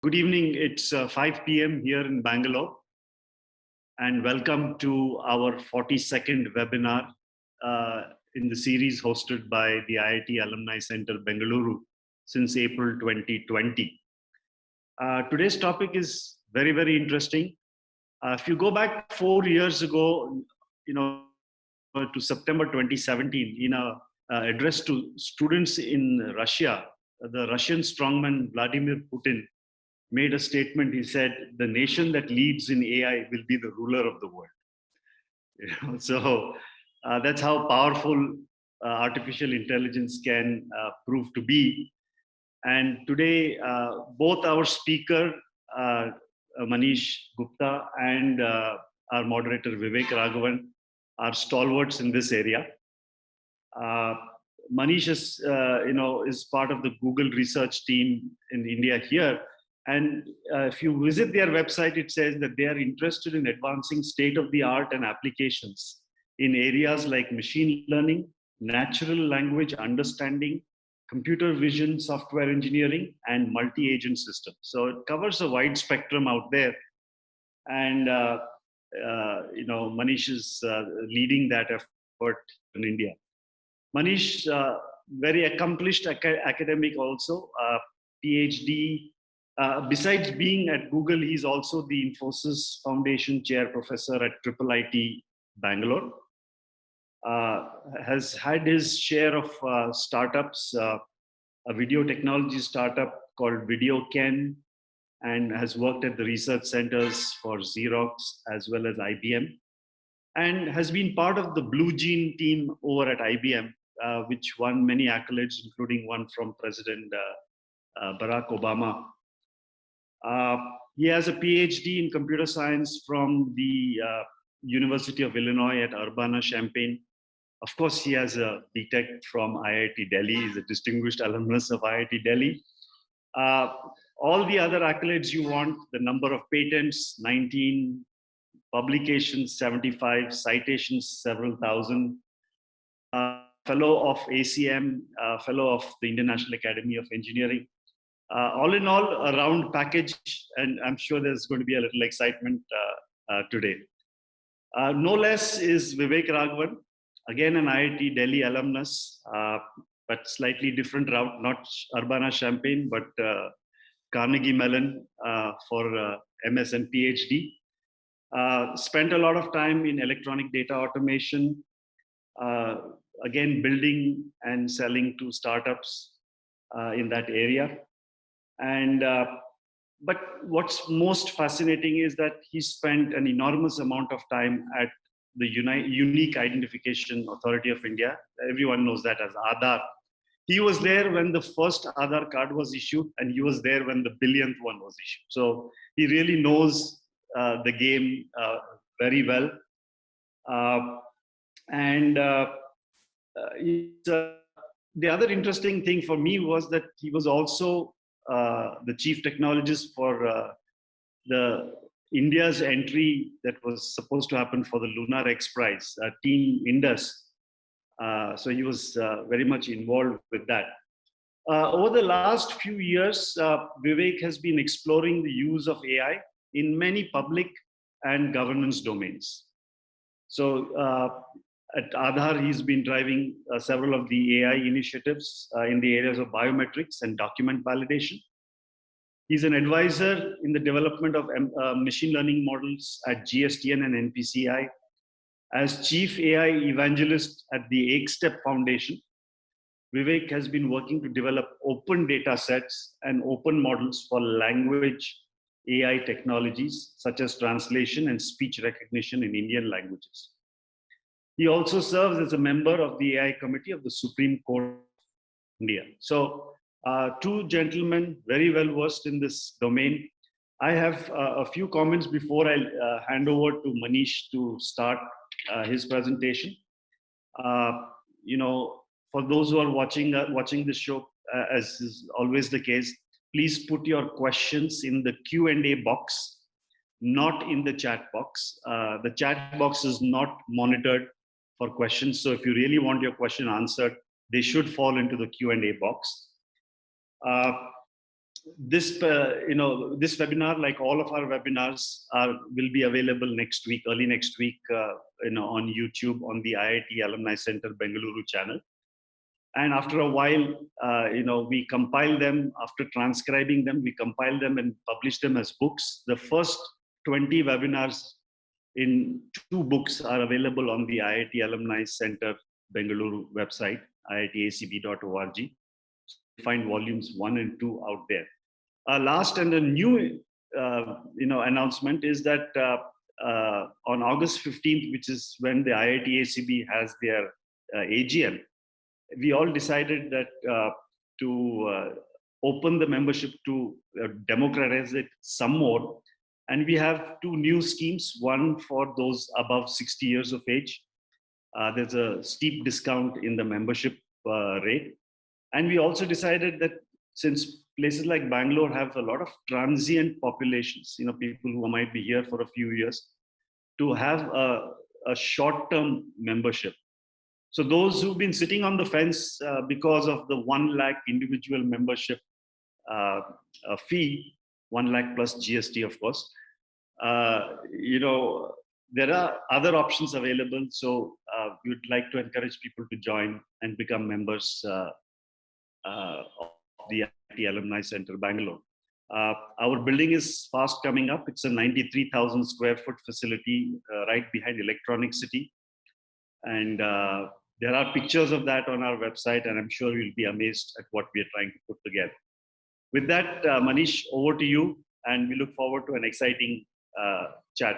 Good evening. It's 5 p.m. here in Bangalore, and welcome to our 42nd webinar in the series hosted by the IIT Alumni Center, Bengaluru since April 2020. Today's topic is very, very interesting. If you go back 4 years ago, to September 2017, in a address to students in Russia, the Russian strongman Vladimir Putin made a statement. He said, "The nation that leads in AI will be the ruler of the world." So that's how powerful artificial intelligence can prove to be. And today, both our speaker, Manish Gupta, and our moderator, Vivek Raghavan, are stalwarts in this area. Manish is part of the Google research team in India here. And if you visit their website, it says that they are interested in advancing state-of-the-art and applications in areas like machine learning, natural language understanding, computer vision, software engineering, and multi-agent systems. So it covers a wide spectrum out there. And Manish is leading that effort in India. Manish, very accomplished academic also, PhD. Besides being at Google, he's also the Infosys Foundation Chair Professor at IIIT Bangalore. Has had his share of startups, a video technology startup called VideoKen, and has worked at the research centers for Xerox as well as IBM, and has been part of the Blue Gene team over at IBM, which won many accolades, including one from President Barack Obama. He has a PhD in computer science from the University of Illinois at Urbana-Champaign. Of course, he has a BTech from IIT Delhi. He's a distinguished alumnus of IIT Delhi. All the other accolades you want, the number of patents, 19, publications, 75, citations, several thousand, fellow of ACM, fellow of the International Academy of Engineering. All in all, a round package, and I'm sure there's going to be a little excitement today. No less is Vivek Raghavan, again an IIT Delhi alumnus, but slightly different route, not Urbana-Champaign, but Carnegie Mellon for MS and PhD. Spent a lot of time in electronic data automation, again, building and selling to startups in that area. And but what's most fascinating is that he spent an enormous amount of time at the Unique Identification Authority of India. Everyone knows that as Aadhaar. He was there when the first Aadhaar card was issued, and he was there when the billionth one was issued. So he really knows the game very well. The other interesting thing for me was that he was also the chief technologist for the India's entry that was supposed to happen for the Lunar X Prize, Team Indus. So he was very much involved with that. Over the last few years, Vivek has been exploring the use of AI in many public and governance domains. So at Aadhaar, he's been driving several of the AI initiatives in the areas of biometrics and document validation. He's an advisor in the development of machine learning models at GSTN and NPCI. As chief AI evangelist at the AkeStep Foundation, Vivek has been working to develop open data sets and open models for language AI technologies, such as translation and speech recognition in Indian languages. He also serves as a member of the AI committee of the Supreme Court of India. So two gentlemen very well versed in this domain. I have a few comments before I hand over to Manish to start his presentation. For those who are watching this show, as is always the case, please put your questions in the Q&A box, not in the chat box. The chat box is not monitored for questions. So if you really want your question answered, they should fall into the Q&A box. this this webinar, like all of our webinars, will be available next week, early next week, on YouTube on the IIT Alumni Center Bengaluru channel. And after a while, we compile them. After transcribing them, we compile them and publish them as books. The first 20 webinars in 2 books are available on the IIT Alumni Center Bengaluru website, iitacb.org. Find volumes 1 and 2 out there. Last and a new announcement is that on August 15th, which is when the IIT ACB has their AGM, we all decided that to open the membership, to democratize it some more. And we have 2 new schemes, one for those above 60 years of age. There's a steep discount in the membership rate. And we also decided that since places like Bangalore have a lot of transient populations, people who might be here for a few years, to have a short-term membership. So those who've been sitting on the fence because of the 1 lakh individual membership fee, 1 lakh plus GST, of course, there are other options available. So we would like to encourage people to join and become members of the IIT Alumni Center, Bangalore. Our building is fast coming up. It's a 93,000 square foot facility right behind Electronic City. And there are pictures of that on our website, and I'm sure you'll be amazed at what we are trying to put together. With that, Manish, over to you, and we look forward to an exciting chat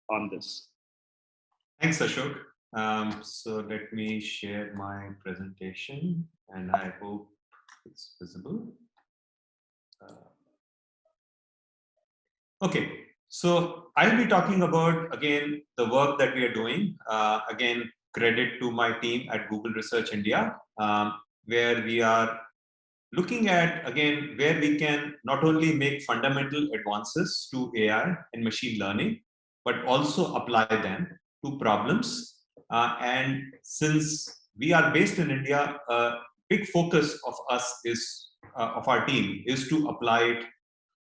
on this. Thanks, Ashok. So let me share my presentation, and I hope it's visible. Okay, so I'll be talking about, again, the work that we are doing. Again, credit to my team at Google Research India, where we are looking at, again, where we can not only make fundamental advances to AI and machine learning, but also apply them to problems. And since we are based in India, a big focus of us is, of our team, is to apply it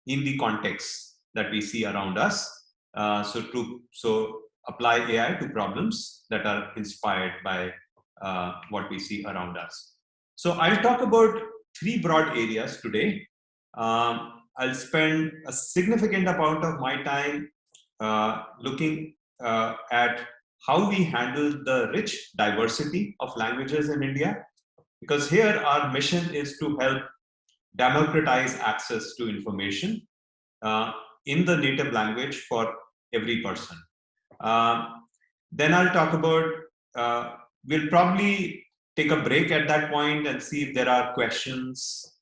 in the context that we see around us. So apply AI to problems that are inspired by what we see around us. So I'll talk about 3 broad areas today. I'll spend a significant amount of my time looking at how we handle the rich diversity of languages in India, because here our mission is to help democratize access to information in the native language for every person. Then I'll talk about, we'll probably take a break at that point and see if there are questions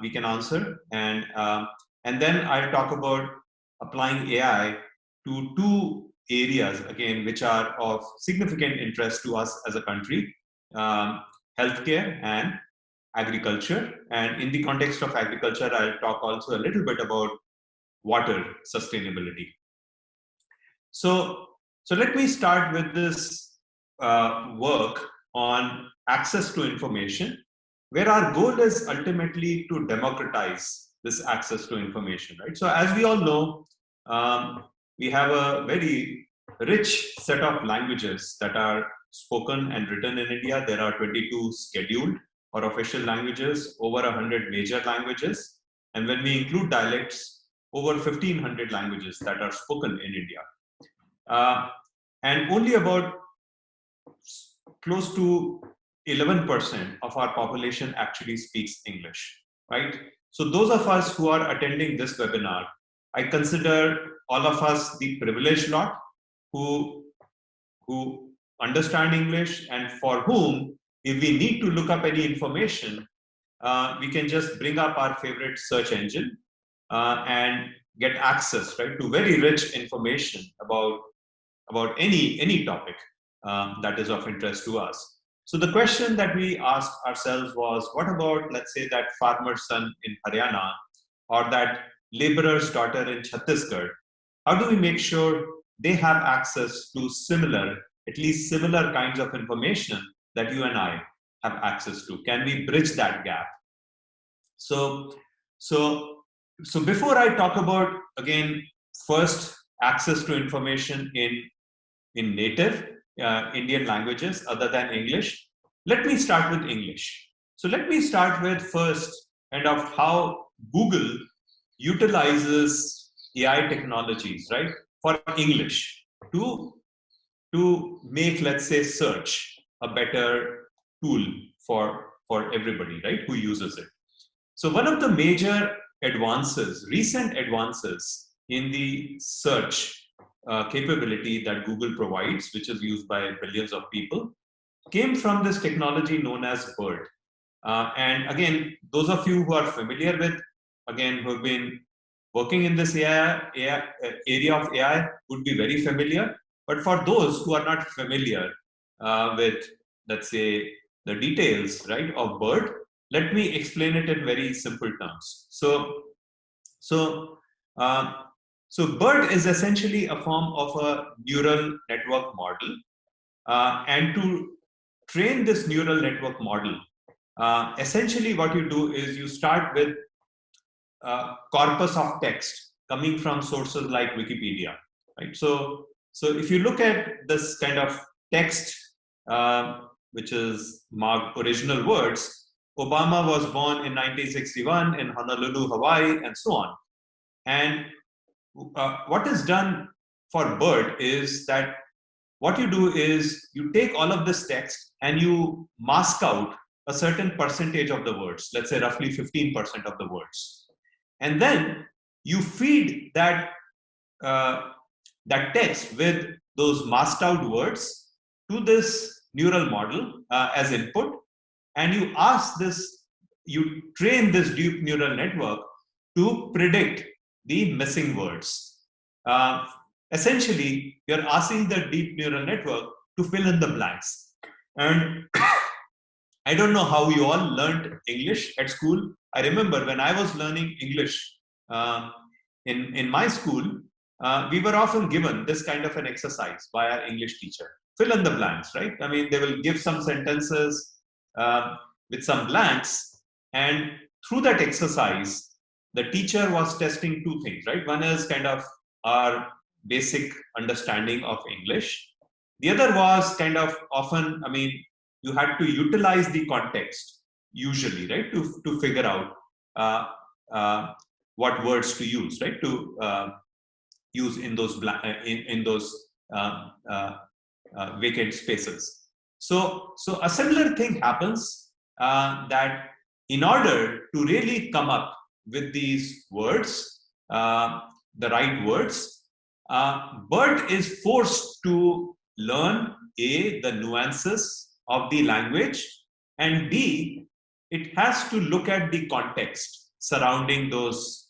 we can answer. And then I'll talk about applying AI to 2 areas, again, which are of significant interest to us as a country, healthcare and agriculture. And in the context of agriculture, I'll talk also a little bit about water sustainability. So let me start with this work on access to information, where our goal is ultimately to democratize this access to information, right? So as we all know, we have a very rich set of languages that are spoken and written in India. There are 22 scheduled or official languages, over 100 major languages, and when we include dialects, over 1,500 languages that are spoken in India. And only about close to 11% of our population actually speaks English, right? So those of us who are attending this webinar, I consider all of us the privileged lot who understand English, and for whom, if we need to look up any information, we can just bring up our favorite search engine and get access, right, to very rich information about any topic that is of interest to us. So the question that we asked ourselves was, what about, let's say, that farmer's son in Haryana, or that laborer's daughter in Chhattisgarh? How do we make sure they have access to at least similar kinds of information that you and I have access to? Can we bridge that gap? So So before I talk about, again, first access to information in native Indian languages other than English, let me start with English. So let me start with first and of how Google utilizes AI technologies, right, for English to make, let's say, search a better tool for everybody, right, who uses it. So one of the major advances, recent advances in the search capability that Google provides, which is used by billions of people, came from this technology known as BERT. And again, those of you who are familiar with, again, who have been working in this area of AI would be very familiar. But for those who are not familiar with, let's say, the details, right, of BERT, let me explain it in very simple terms. So, uh, so BERT is essentially a form of a neural network model. And to train this neural network model, essentially what you do is you start with corpus of text coming from sources like Wikipedia, right? So if you look at this kind of text, which is marked original words, Obama was born in 1961 in Honolulu, Hawaii, and so on. And what is done for BERT is that what you do is you take all of this text and you mask out a certain percentage of the words, let's say roughly 15% of the words. And then you feed that, that text with those masked out words to this neural model as input. And you ask this, you train this deep neural network to predict the missing words. Essentially, you're asking the deep neural network to fill in the blanks. And I don't know how you all learned English at school. I remember when I was learning English in my school, we were often given this kind of an exercise by our English teacher. Fill in the blanks, right? I mean, they will give some sentences with some blanks, and through that exercise, the teacher was testing two things, right? One is kind of our basic understanding of English. The other was kind of often, I mean, you had to utilize the context usually, right, to figure out what words to use, right, to use in those vacant spaces. So a similar thing happens that in order to really come up with these words, the right words, BERT is forced to learn A, the nuances of the language, and B, it has to look at the context surrounding those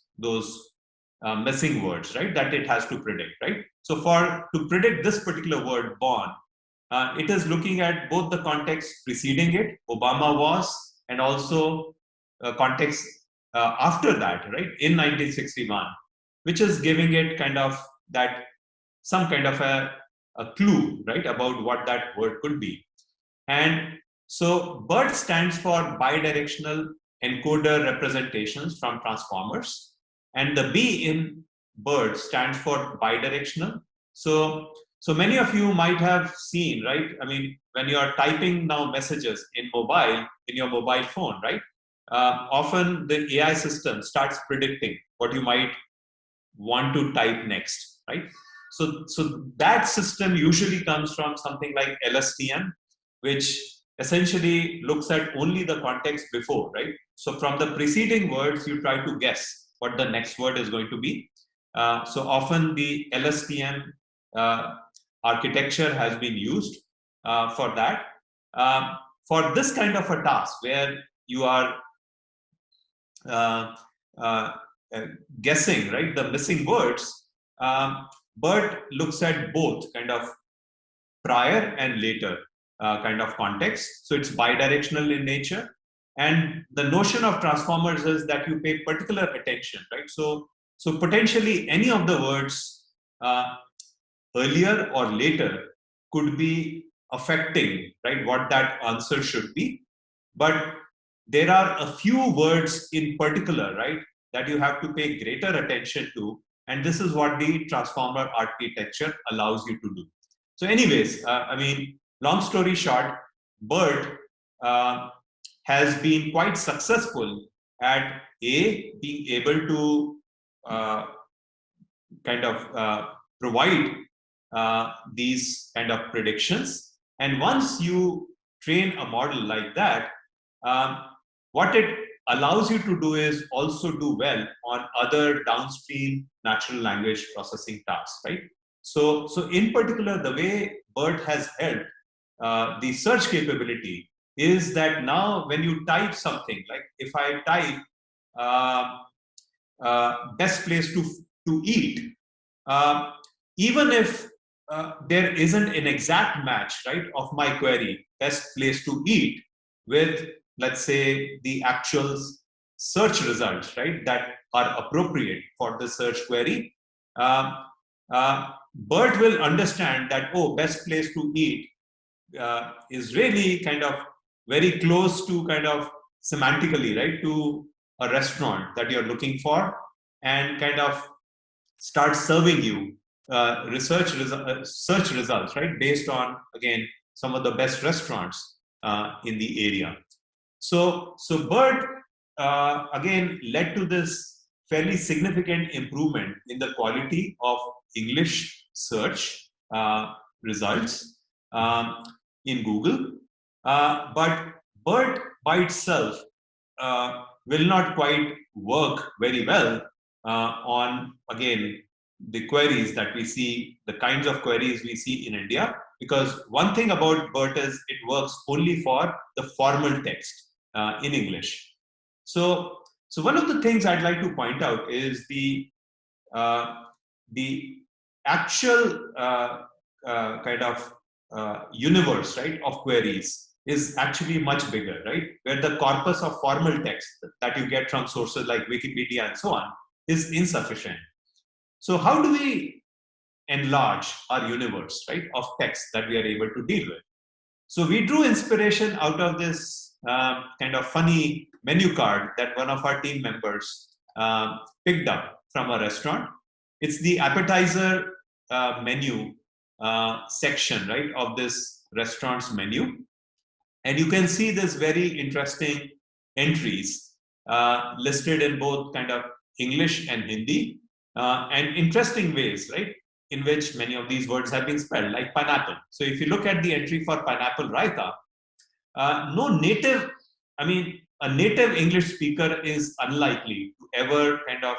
missing words, right, that it has to predict, right? So to predict this particular word, born, it is looking at both the context preceding it, Obama was, and also context after that, right, in 1961, which is giving it kind of that, some kind of a clue, right, about what that word could be. And so BERT stands for bidirectional encoder representations from transformers, and the B in BERT stands for bidirectional. So many of you might have seen, right? I mean, when you are typing now messages in your mobile phone, right? Often the AI system starts predicting what you might want to type next, right? So that system usually comes from something like LSTM, which essentially looks at only the context before, right? So from the preceding words, you try to guess what the next word is going to be. So often the LSTM architecture has been used for that. For this kind of a task where you are guessing, right, the missing words, BERT looks at both kind of prior and later kind of context. So it's bidirectional in nature. And the notion of transformers is that you pay particular attention, right? So potentially any of the words earlier or later could be affecting, right, what that answer should be. But there are a few words in particular, right, that you have to pay greater attention to. And this is what the transformer architecture allows you to do. So anyways, long story short, BERT has been quite successful at being able to provide these kind of predictions. And once you train a model like that, what it allows you to do is also do well on other downstream natural language processing tasks, right? So in particular, the way BERT has helped the search capability is that now when you type something, like if I type best place to eat, even if there isn't an exact match, right, of my query, best place to eat, with, let's say, the actual search results, right, that are appropriate for the search query, BERT will understand that, oh, best place to eat is really kind of very close to kind of semantically, right, to a restaurant that you're looking for, and kind of start serving you search results, right, based on, again, some of the best restaurants in the area. So BERT again led to this fairly significant improvement in the quality of English search results in Google. But BERT by itself will not quite work very well on, again, the queries that we see, the kinds of queries we see in India, because one thing about BERT is it works only for the formal text in English. So one of the things I'd like to point out is the actual universe, right, of queries is actually much bigger, right? Where the corpus of formal text that you get from sources like Wikipedia and so on is insufficient. So how do we enlarge our universe, right, of text that we are able to deal with? So we drew inspiration out of this kind of funny menu card that one of our team members picked up from a restaurant. It's the appetizer menu section, right, of this restaurant's menu. And you can see this very interesting entries listed in both kind of English and Hindi, and interesting ways, right, in which many of these words have been spelled, like pineapple. So if you look at the entry for pineapple raita, a native English speaker is unlikely to ever kind of,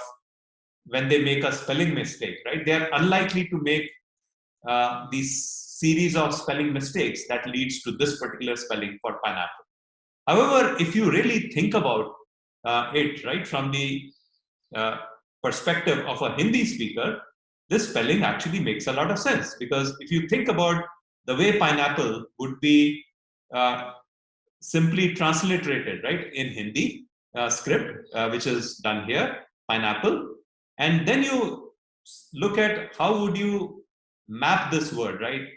when they make a spelling mistake, right, they are unlikely to make these series of spelling mistakes that leads to this particular spelling for pineapple. However, if you really think about it, right, from the perspective of a Hindi speaker, this spelling actually makes a lot of sense, because if you think about the way pineapple would be simply transliterated, right, in Hindi script, which is done here, pineapple, and then you look at how would you map this word, right,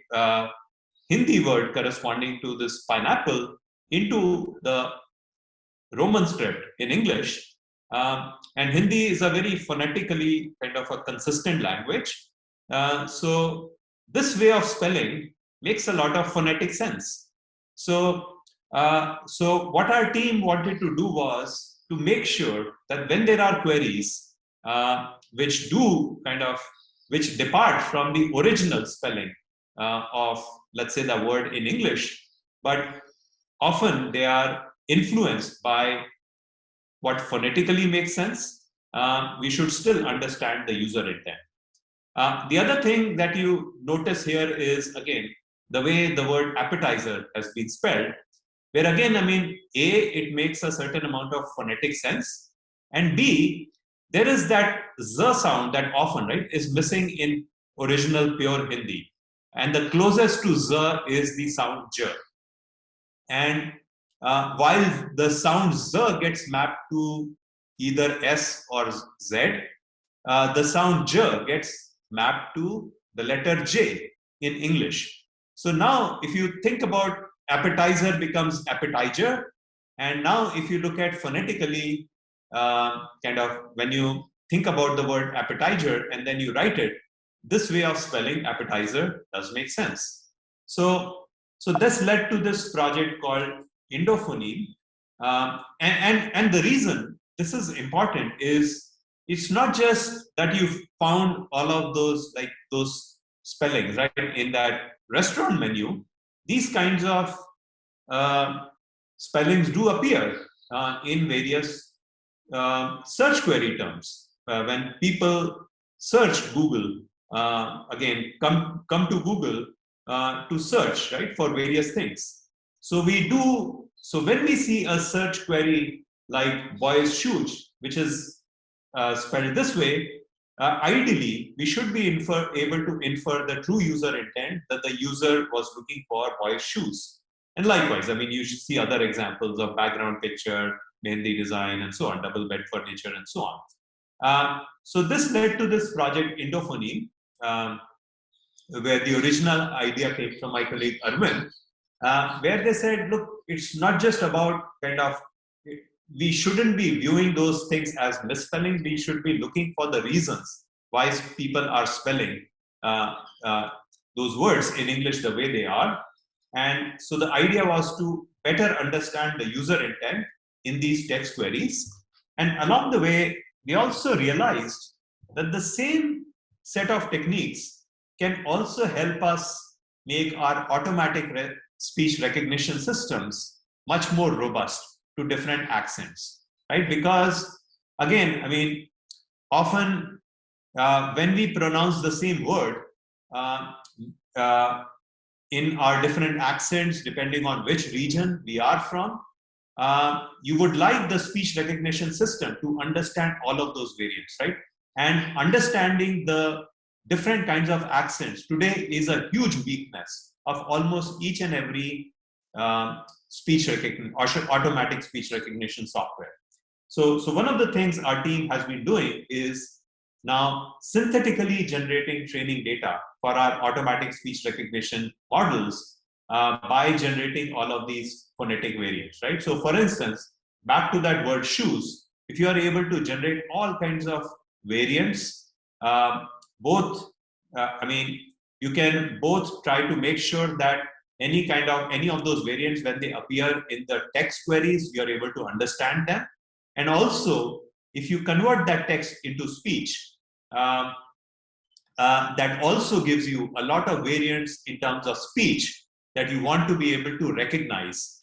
Hindi word corresponding to this pineapple into the Roman script in English. And Hindi is a very phonetically kind of a consistent language. So this way of spelling makes a lot of phonetic sense. So what our team wanted to do was to make sure that when there are queries which depart from the original spelling of, let's say, the word in English, but often they are influenced by what phonetically makes sense, we should still understand the user intent. The other thing that you notice here is, again, the way the word appetizer has been spelled, where, again, it makes a certain amount of phonetic sense, and B, there is that Z sound that often, right, is missing in original pure Hindi. And the closest to Z is the sound J. And while the sound Z gets mapped to either S or Z, the sound J gets mapped to the letter J in English. So now if you think about appetizer becomes appetizer, and now if you look at phonetically, kind of when you think about the word appetizer and then you write it, this way of spelling appetizer does make sense. So this led to this project called Indophoneme. And the reason this is important is it's not just that you found all of those, like those spellings, right, in that restaurant menu. These kinds of spellings do appear in various search query terms. When people search Google, again, come to Google to search, right, for various things. So when we see a search query like boys shoes, which is spelled this way, ideally, we should be able to infer the true user intent, that the user was looking for boys shoes. And likewise, I mean, you should see other examples of background picture, mehndi design, and so on, double bed furniture, and so on. So this led to this project Indophoneme, where the original idea came from my colleague Arvind, where they said, look, it's not just about kind of, we shouldn't be viewing those things as misspelling. We should be looking for the reasons why people are spelling those words in English the way they are. And so the idea was to better understand the user intent in these text queries. And along the way, we also realized that the same set of techniques can also help us make our automatic speech recognition systems much more robust to different accents, right? Because again, I mean, often when we pronounce the same word in our different accents, depending on which region we are from, you would like the speech recognition system to understand all of those variants, right? And understanding the different kinds of accents today is a huge weakness of almost each and every speech recognition or automatic speech recognition software. So one of the things our team has been doing is now synthetically generating training data for our automatic speech recognition models by generating all of these phonetic variants, right? So for instance, back to that word shoes, if you are able to generate all kinds of variants, I mean, you can both try to make sure that any of those variants, when they appear in the text queries, you are able to understand them. And also, if you convert that text into speech, that also gives you a lot of variants in terms of speech that you want to be able to recognize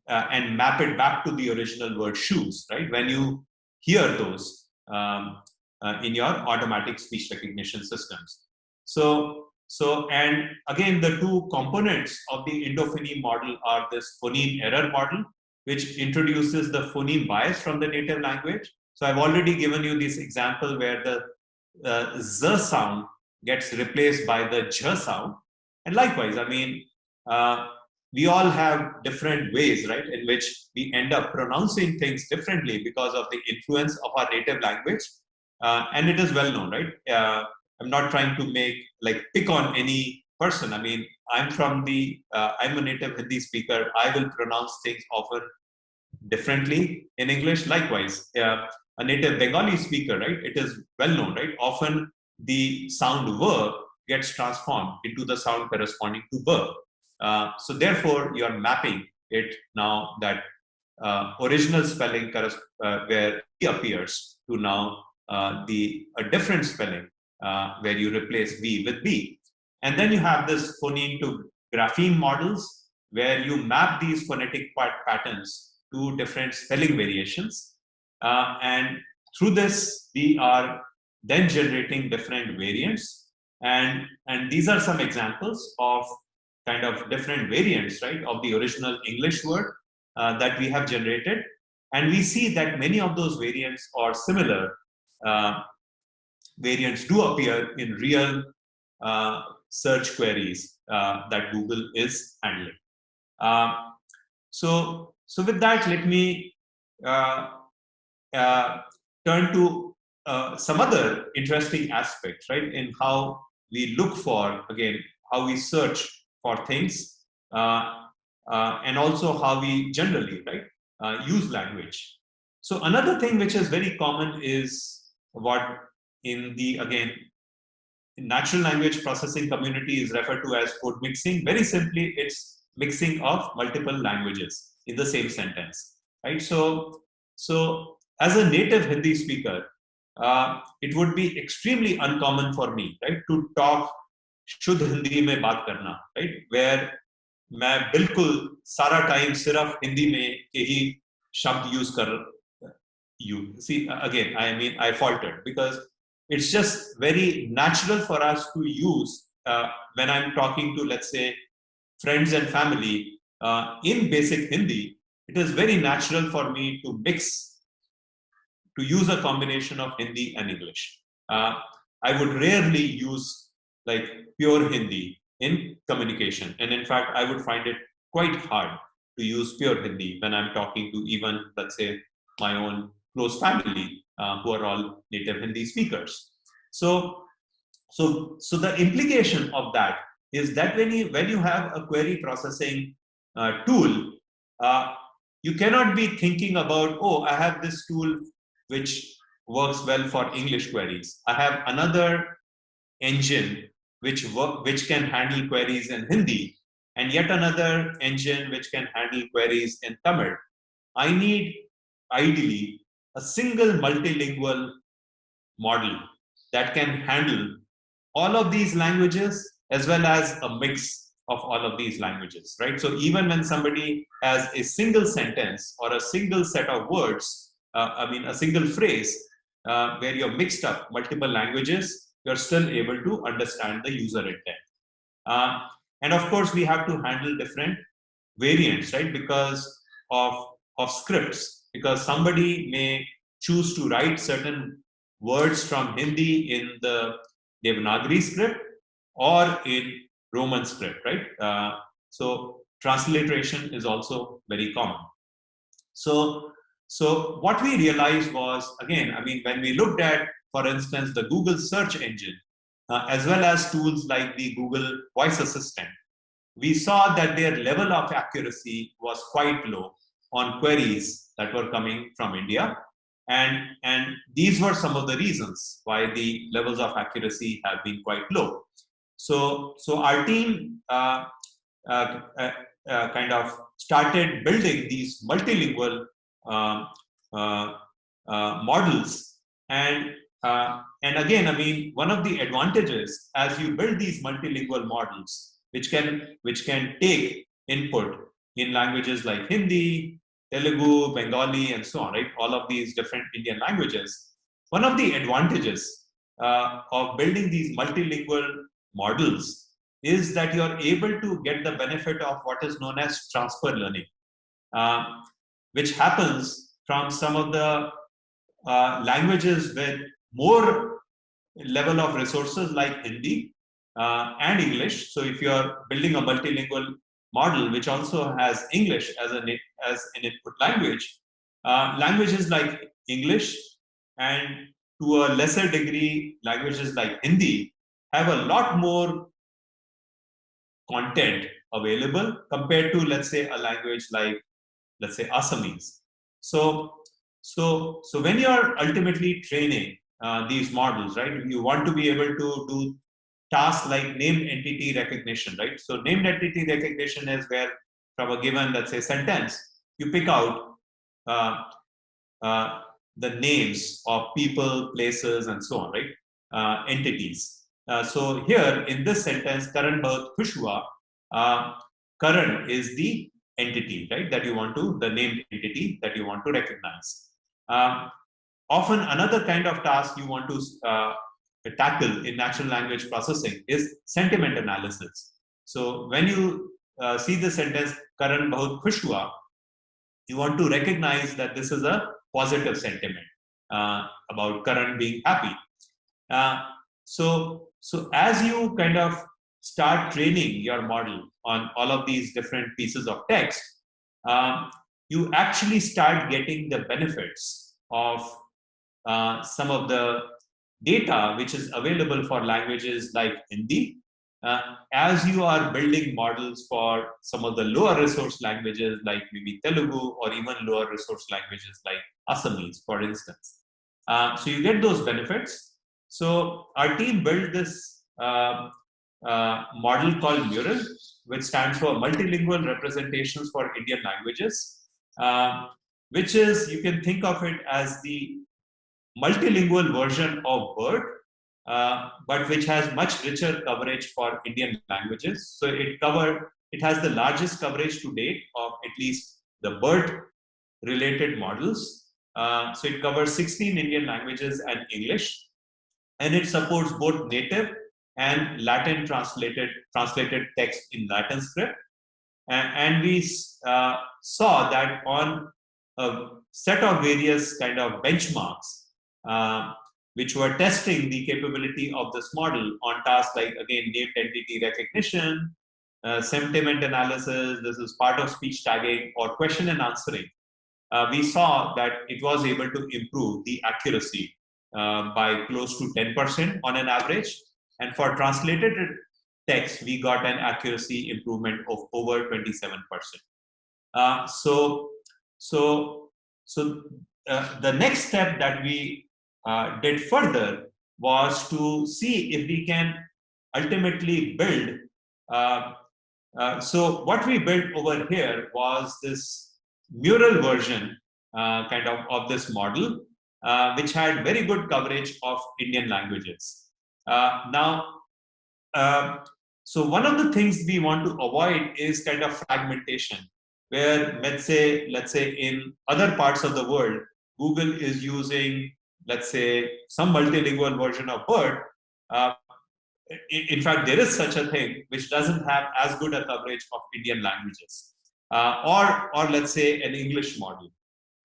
and map it back to the original word shoes, right? When you hear those in your automatic speech recognition systems. So, and again, the two components of the Indophoneme model are this phoneme error model, which introduces the phoneme bias from the native language. So I've already given you this example where the Z sound gets replaced by the J sound. And likewise, I mean, we all have different ways, right, in which we end up pronouncing things differently because of the influence of our native language. And it is well known, right? I'm not trying to pick on any person. I mean, I'm a native Hindi speaker. I will pronounce things often differently in English. Likewise, a native Bengali speaker, right? It is well known, right? Often the sound V gets transformed into the sound corresponding to B. So therefore, you are mapping it now that original spelling where E appears to now a different spelling where you replace V with B. And then you have this phoneme to grapheme models where you map these phonetic patterns to different spelling variations. And through this, we are then generating different variants. And these are some examples of kind of different variants, right, of the original English word that we have generated. And we see that many of those variants or similar variants do appear in real search queries that Google is handling. So with that, let me turn to some other interesting aspects, right, in how we look for, again, how we search for things, and also how we generally, right, use language. So another thing which is very common is what in the, again, natural language processing community is referred to as code mixing. Very simply, it's mixing of multiple languages in the same sentence, right? So as a native Hindi speaker, it would be extremely uncommon for me, right, to talk शुद्ध हिंदी में बात करना, right, where मैं बिल्कुल सारा time सिर्फ हिंदी में के ही शब्द यूज कर see again, I mean, I faltered because it's just very natural for us to use when I'm talking to, let's say, friends and family in basic Hindi. It is very natural for me to use a combination of Hindi and English. I would rarely use like pure Hindi in communication, and in fact, I would find it quite hard to use pure Hindi when I'm talking to even, let's say, my own close family who are all native Hindi speakers. So the implication of that is that when you have a query processing tool, you cannot be thinking about, oh, I have this tool which works well for English queries. I have another engine which can handle queries in Hindi, and yet another engine which can handle queries in Tamil. I need ideally a single multilingual model that can handle all of these languages as well as a mix of all of these languages, right? So even when somebody has a single sentence or a single set of words, a single phrase where you're mixed up multiple languages, you're still able to understand the user intent. And of course, we have to handle different variants, right? Because of scripts, because somebody may choose to write certain words from Hindi in the Devanagari script or in Roman script, right? So transliteration is also very common. So what we realized was, again, I mean, when we looked at, for instance, the Google search engine, as well as tools like the Google Voice Assistant, we saw that their level of accuracy was quite low on queries that were coming from India. And these were some of the reasons why the levels of accuracy have been quite low. So our team kind of started building these multilingual models. And again, I mean, one of the advantages as you build these multilingual models, which can take input in languages like Hindi, Telugu, Bengali, and so on, right? All of these different Indian languages. One of the advantages of building these multilingual models is that you're able to get the benefit of what is known as transfer learning, which happens from some of the languages with more level of resources like Hindi and English. So if you're building a multilingual model which also has English as an input language, languages like English and to a lesser degree languages like Hindi have a lot more content available compared to, let's say, a language like, let's say, Assamese. So when you are ultimately training these models, right, you want to be able to do tasks like named entity recognition, right? So named entity recognition is where from a given, let's say, sentence, you pick out the names of people, places, and so on, right? Entities. So here in this sentence, Karan Bahut Khush Hua, Karan is the entity, right? That you want to, the named entity that you want to recognize. Often another kind of task you want to tackle in natural language processing is sentiment analysis. So when you see the sentence Karan Bahut Khush Hua, you want to recognize that this is a positive sentiment about Karan being happy. So as you kind of start training your model on all of these different pieces of text, you actually start getting the benefits of some of the data which is available for languages like Hindi as you are building models for some of the lower resource languages like maybe Telugu or even lower resource languages like Assamese, for instance. So you get those benefits. So our team built this model called Mural, which stands for Multilingual Representations for Indian Languages, which is, you can think of it as the multilingual version of BERT, but which has much richer coverage for Indian languages. So it has the largest coverage to date of at least the BERT related models. So it covers 16 Indian languages and English, and it supports both native and Latin translated text in Latin script. And we saw that on a set of various kind of benchmarks, which were testing the capability of this model on tasks like, again, named entity recognition, sentiment analysis, this is part of speech tagging, or question and answering. We saw that it was able to improve the accuracy by close to 10% on an average. And for translated text, we got an accuracy improvement of over 27%. The next step that we did further was to see if we can ultimately build. So what we built over here was this Mural version of this model, which had very good coverage of Indian languages. So one of the things we want to avoid is kind of fragmentation, where let's say in other parts of the world, Google is using, let's say, some multilingual version of BERT. In fact, there is such a thing which doesn't have as good a coverage of Indian languages, or let's say an English model.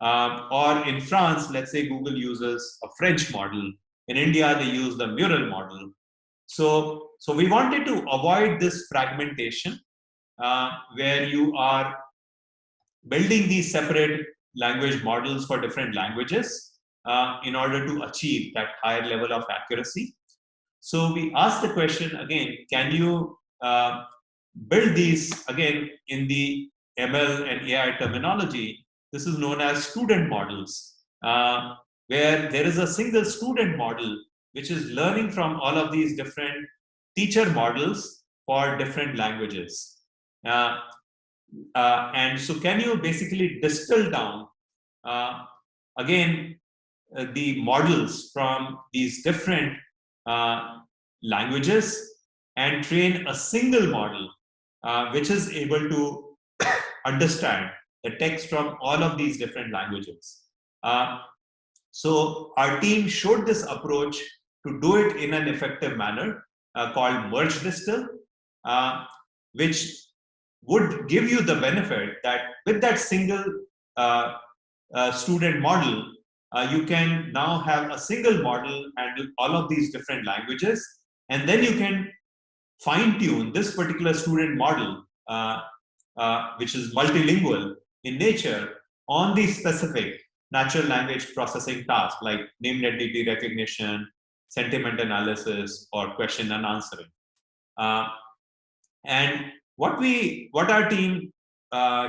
Or in France, let's say Google uses a French model. In India, they use the Mural model. So we wanted to avoid this fragmentation, where you are building these separate language models for different languages in order to achieve that higher level of accuracy. So we asked the question again, can you build these, again, in the ML and AI terminology? This is known as student models, where there is a single student model which is learning from all of these different teacher models for different languages. And so can you basically distill down, again, the models from these different languages and train a single model which is able to understand the text from all of these different languages. So our team showed this approach to do it in an effective manner called Merge Distill, which would give you the benefit that with that single student model, you can now have a single model handle all of these different languages, and then you can fine-tune this particular student model, which is multilingual in nature, on the specific natural language processing tasks like named entity recognition, sentiment analysis, or question and answering. And what our team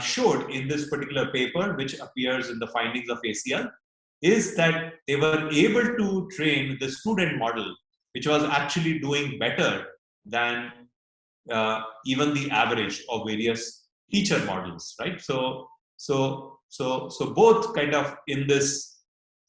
showed in this particular paper, which appears in the findings of ACL, is that they were able to train the student model, which was actually doing better than even the average of various teacher models, right? So both kind of in this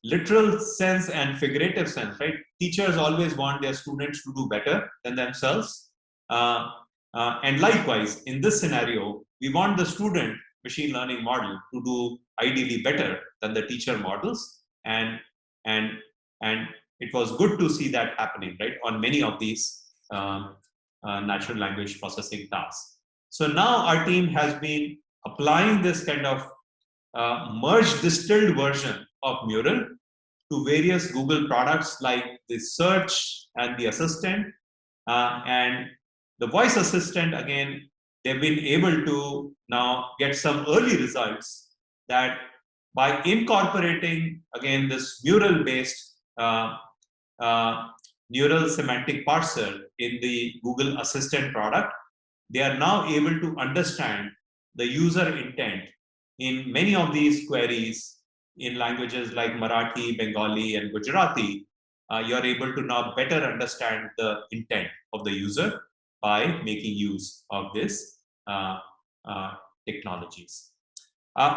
literal sense and figurative sense, right? Teachers always want their students to do better than themselves. And likewise, in this scenario, we want the student machine learning model to do ideally better than the teacher models. And it was good to see that happening, right, on many of these natural language processing tasks. So now our team has been applying this kind of merged distilled version of Mural to various Google products like the search and the assistant. And the voice assistant, again, they've been able to now get some early results that by incorporating, again, this Mural-based neural semantic parser in the Google Assistant product, they are now able to understand the user intent in many of these queries in languages like Marathi, Bengali, and Gujarati. You're able to now better understand the intent of the user by making use of this technologies.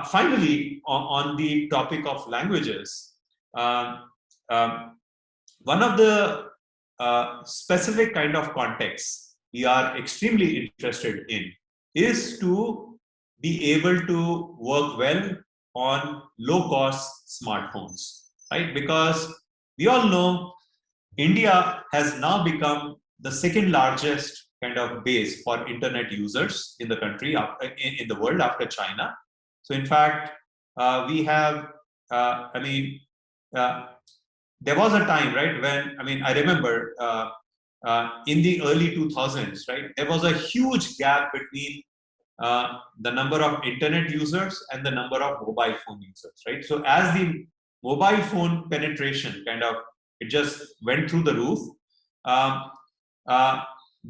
Finally, on the topic of languages, one of the specific kind of contexts we are extremely interested in is to be able to work well on low-cost smartphones, right? Because we all know India has now become the second largest kind of base for internet users in the country, in the world after China. So in fact, we have, there was a time, right, when, I remember in the early 2000s, right, there was a huge gap between the number of internet users and the number of mobile phone users, right? So as the mobile phone penetration it just went through the roof.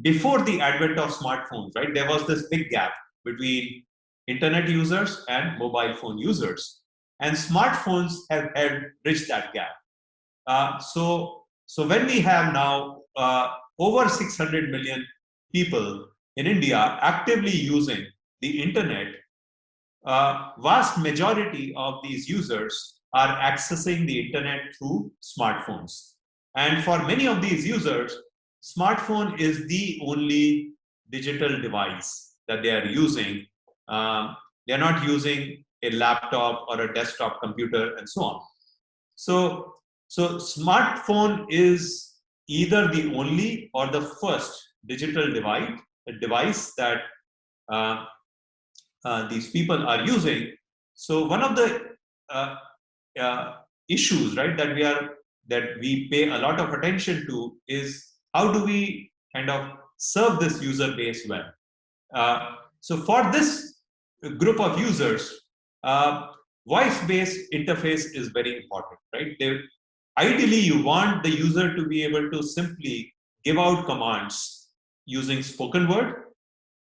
Before the advent of smartphones, right, there was this big gap between internet users and mobile phone users, and smartphones have bridged that gap. So when we have now over 600 million people in India actively using the internet, vast majority of these users are accessing the internet through smartphones. And for many of these users, smartphone is the only digital device that they are using. They're not using a laptop or a desktop computer and so on. So smartphone is either the only or the first digital device that these people are using. So one of the issues, right, that we pay a lot of attention to is how do we kind of serve this user base well. So for this group of users, voice-based interface is very important, right? Ideally, you want the user to be able to simply give out commands using spoken word,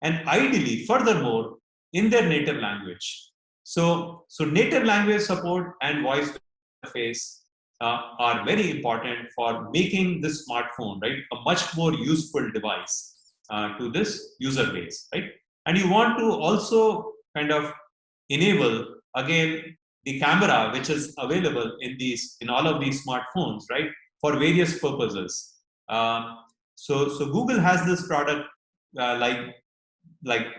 and ideally, furthermore, in their native language. So native language support and voice interface are very important for making this smartphone, right, a much more useful device to this user base, right? And you want to also kind of enable, again, the camera which is available in all of these smartphones, right, for various purposes. So Google has this product like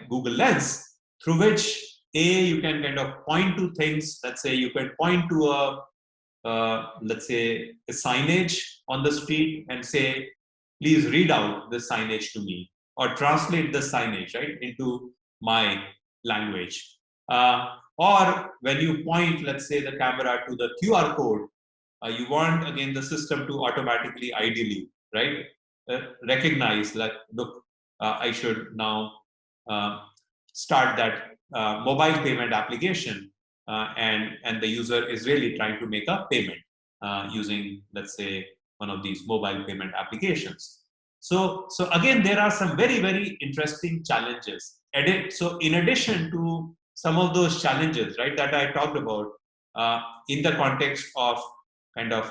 Google Lens, through which you can kind of point to things. Let's say you can point to let's say a signage on the street and say, please read out the signage to me, or translate the signage, right, into my language. Or when you point, let's say, the camera to the QR code, you want, again, the system to automatically, ideally, right, recognize that, look, I should now start that mobile payment application, and the user is really trying to make a payment using, let's say, one of these mobile payment applications. So again, there are some very, very interesting challenges. So in addition to some of those challenges, right, that I talked about in the context of kind of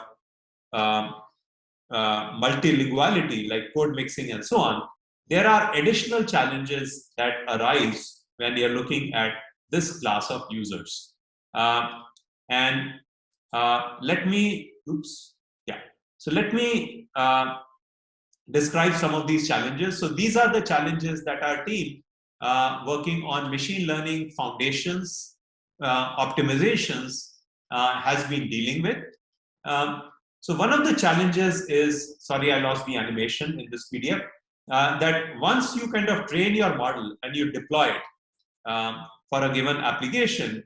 multilinguality, like code mixing and so on, there are additional challenges that arise when you're looking at this class of users. Let me describe some of these challenges. So these are the challenges that our team working on machine learning foundations, optimizations has been dealing with. So one of the challenges is, sorry, I lost the animation in this PDF, that once you kind of train your model and you deploy it for a given application,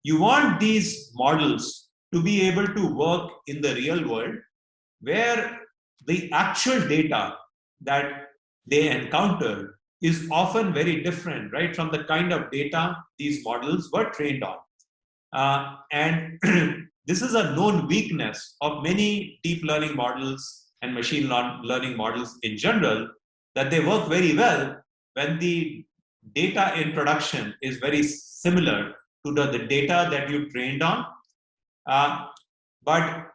you want these models to be able to work in the real world, where the actual data that they encounter is often very different, right, from the kind of data these models were trained on. And this is a known weakness of many deep learning models and machine learning models in general, that they work very well when the data in production is very similar to the data that you trained on. But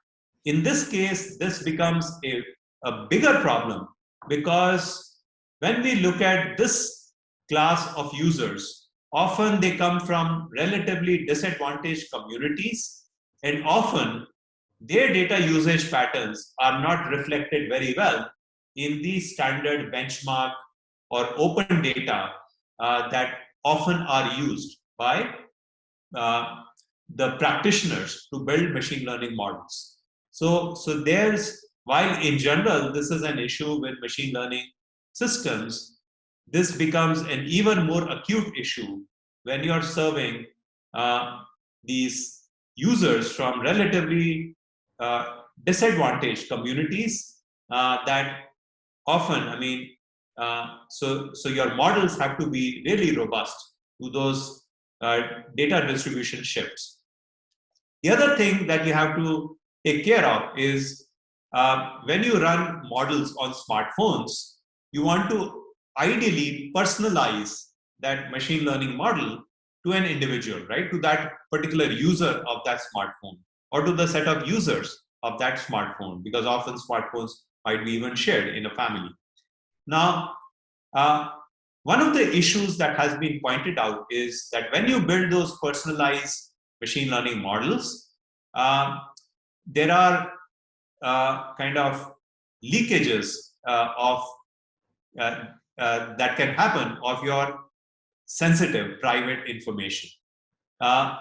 in this case, this becomes a bigger problem, because when we look at this class of users, often they come from relatively disadvantaged communities, and often their data usage patterns are not reflected very well in the standard benchmark or open data that often are used by the practitioners to build machine learning models. So there's, while in general this is an issue with machine learning systems, this becomes an even more acute issue when you're serving these users from relatively disadvantaged communities that often, so your models have to be really robust to those data distribution shifts. The other thing that you have to take care of is when you run models on smartphones, you want to ideally personalize that machine learning model to an individual, right? To that particular user of that smartphone, or to the set of users of that smartphone, because often smartphones might be even shared in a family. Now, one of the issues that has been pointed out is that when you build those personalized machine learning models, there are kind of leakages that can happen of your sensitive private information.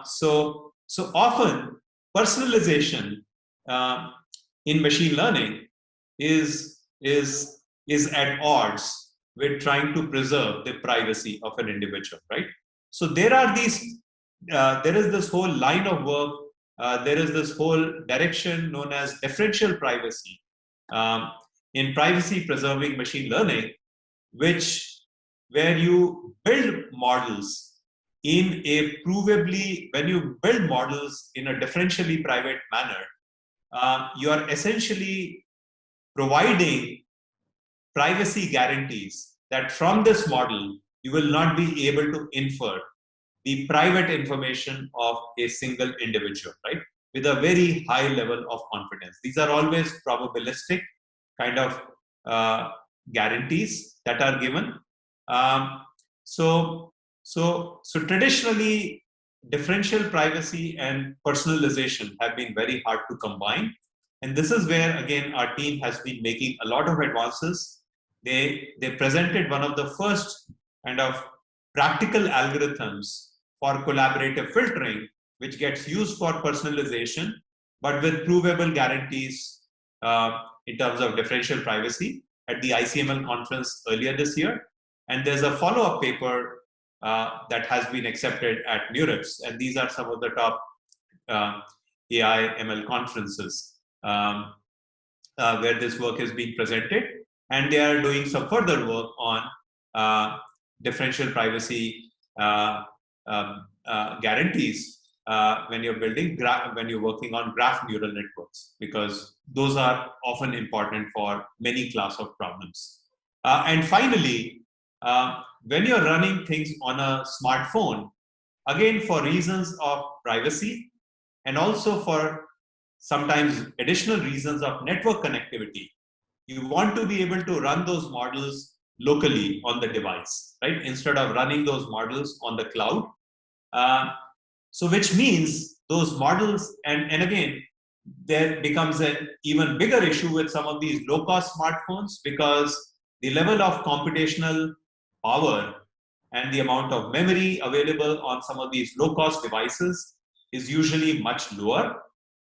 So often personalization in machine learning is at odds with trying to preserve the privacy of an individual, right? So there are these, there is this whole line of work, there is this whole direction known as differential privacy in privacy preserving machine learning, where you build models in a provably, when you build models in a differentially private manner, you are essentially providing privacy guarantees that from this model, you will not be able to infer the private information of a single individual, right? With a very high level of confidence. These are always probabilistic kind of guarantees that are given. So traditionally, differential privacy and personalization have been very hard to combine. And this is where, again, our team has been making a lot of advances. They presented one of the first kind of practical algorithms for collaborative filtering, which gets used for personalization, but with provable guarantees in terms of differential privacy at the ICML conference earlier this year. And there's a follow-up paper that has been accepted at NeurIPS. And these are some of the top AI ML conferences where this work is being presented. And they are doing some further work on differential privacy guarantees when you're building when you're working on graph neural networks, because those are often important for many class of problems. And finally, when you're running things on a smartphone, again, for reasons of privacy and also for sometimes additional reasons of network connectivity, you want to be able to run those models locally on the device, right? Instead of running those models on the cloud. So which means those models, and again, there becomes an even bigger issue with some of these low-cost smartphones, because the level of computational power and the amount of memory available on some of these low-cost devices is usually much lower.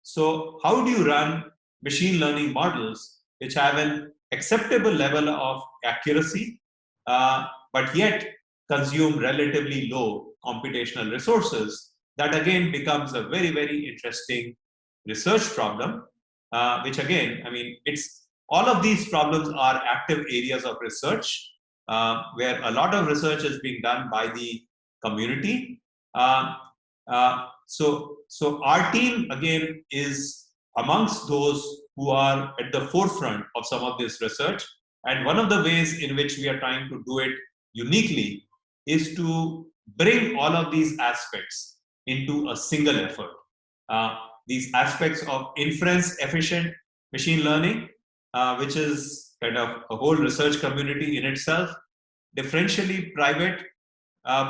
So how do you run machine learning models which have an acceptable level of accuracy, but yet consume relatively low computational resources? That again becomes a very, very interesting research problem, which again, I mean, it's all of these problems are active areas of research where a lot of research is being done by the community. So our team again is amongst those who are at the forefront of some of this research. And one of the ways in which we are trying to do it uniquely is to bring all of these aspects into a single effort. These aspects of inference efficient machine learning, which is kind of a whole research community in itself, differentially private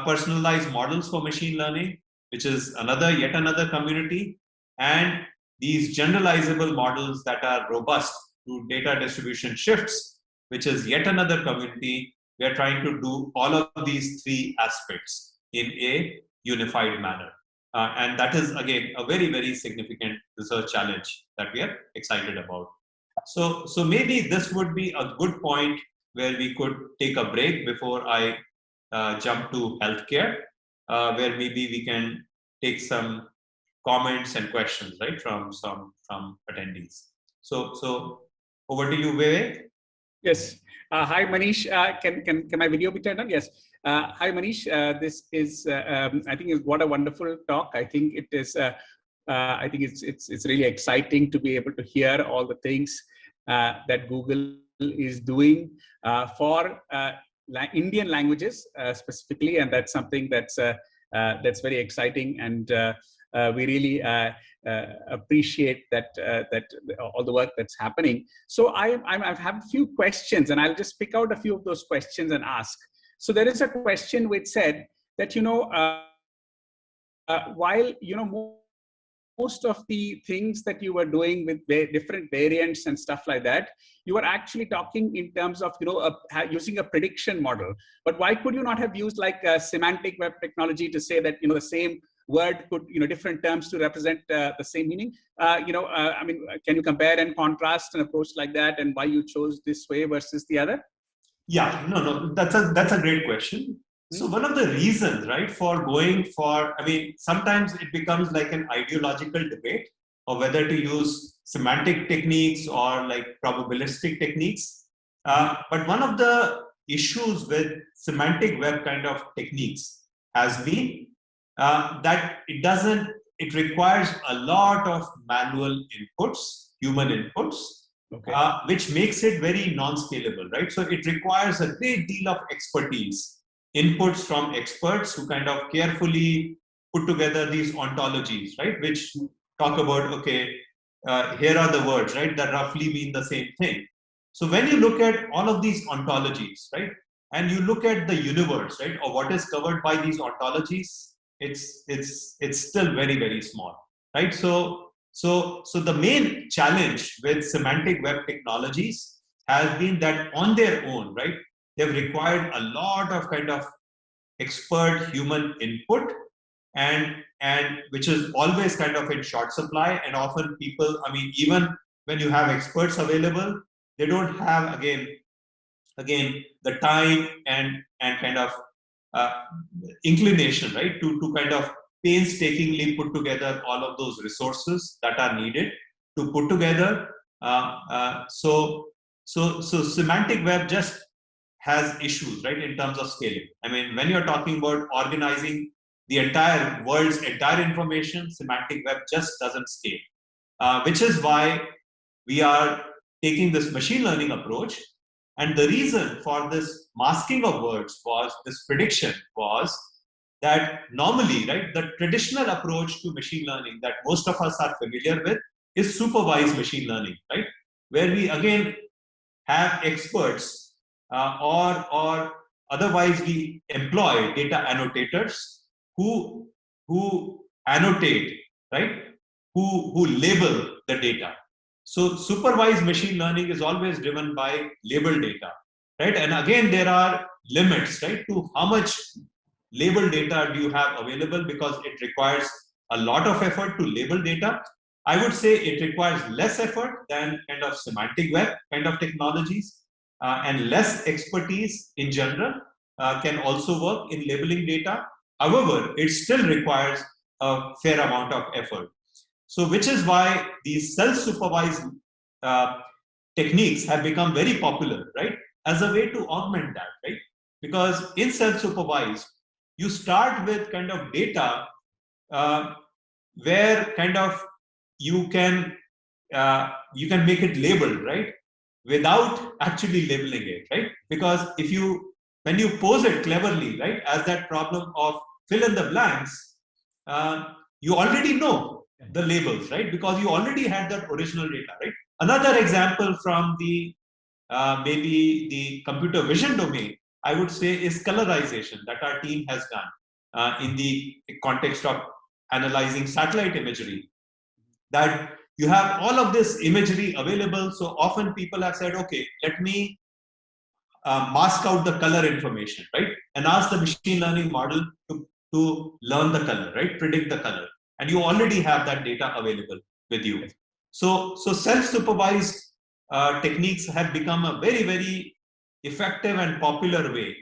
personalized models for machine learning, which is yet another community, and these generalizable models that are robust to data distribution shifts, which is yet another community. We are trying to do all of these three aspects in a unified manner. And that is, again, a very, very significant research challenge that we are excited about. So maybe this would be a good point where we could take a break before I jump to healthcare, where maybe we can take some comments and questions, right, from attendees. So over to you, Vivek. Yes. Hi, Manish. Can my video be turned on? Yes. Hi, Manish. This is I think what a wonderful talk. I think it is. I think it's really exciting to be able to hear all the things that Google is doing for Indian languages specifically, and that's something that's very exciting, and we really appreciate that all the work that's happening. So I have a few questions, and I'll just pick out a few of those questions and ask. So there is a question which said that while most of the things that you were doing with different variants and stuff like that, you were actually talking in terms of using a prediction model. But why could you not have used like a semantic web technology to say that the same word could different terms to represent the same meaning? I mean, can you compare and contrast an approach like that, and why you chose this way versus the other? Yeah, no, that's a great question. So one of the reasons, right, for going for, I mean, sometimes it becomes like an ideological debate of whether to use semantic techniques or like probabilistic techniques. But one of the issues with semantic web kind of techniques has been that it requires a lot of manual inputs, human inputs, okay, which makes it very non-scalable, right? So it requires a great deal of expertise, inputs from experts who kind of carefully put together these ontologies, right? Which talk about, okay, here are the words, right, that roughly mean the same thing. So when you look at all of these ontologies, right, and you look at the universe, right, or what is covered by these ontologies, it's still very, very small, right? So the main challenge with semantic web technologies has been that on their own, right, they've required a lot of kind of expert human input, and which is always kind of in short supply. And often people, I mean, even when you have experts available, they don't have again the time and kind of inclination, right, to kind of painstakingly put together all of those resources that are needed to put together. So semantic web just has issues, right, in terms of scaling. I mean, when you're talking about organizing the entire world's entire information, semantic web just doesn't scale, which is why we are taking this machine learning approach. And the reason for this masking of words was this prediction was that normally, right, the traditional approach to machine learning that most of us are familiar with is supervised machine learning, right, where we again have experts or otherwise we employ data annotators who annotate, right, who label the data. So supervised machine learning is always driven by labeled data, right? And again, there are limits, right, to how much labeled data do you have available, because it requires a lot of effort to label data. I would say it requires less effort than kind of semantic web kind of technologies, and less expertise in general can also work in labeling data. However, it still requires a fair amount of effort. So which is why these self-supervised techniques have become very popular, right, as a way to augment that, right? Because in self-supervised, you start with kind of data where kind of you can you can make it labeled, right? Without actually labeling it, right? Because when you pose it cleverly, right, as that problem of fill in the blanks, you already know the labels, right? Because you already had that original data, right? Another example from the maybe the computer vision domain, I would say, is colorization that our team has done in the context of analyzing satellite imagery. That you have all of this imagery available. So often people have said, okay, let me mask out the color information, right? And ask the machine learning model to learn the color, right? Predict the color. And you already have that data available with you. So self-supervised techniques have become a very, very effective and popular way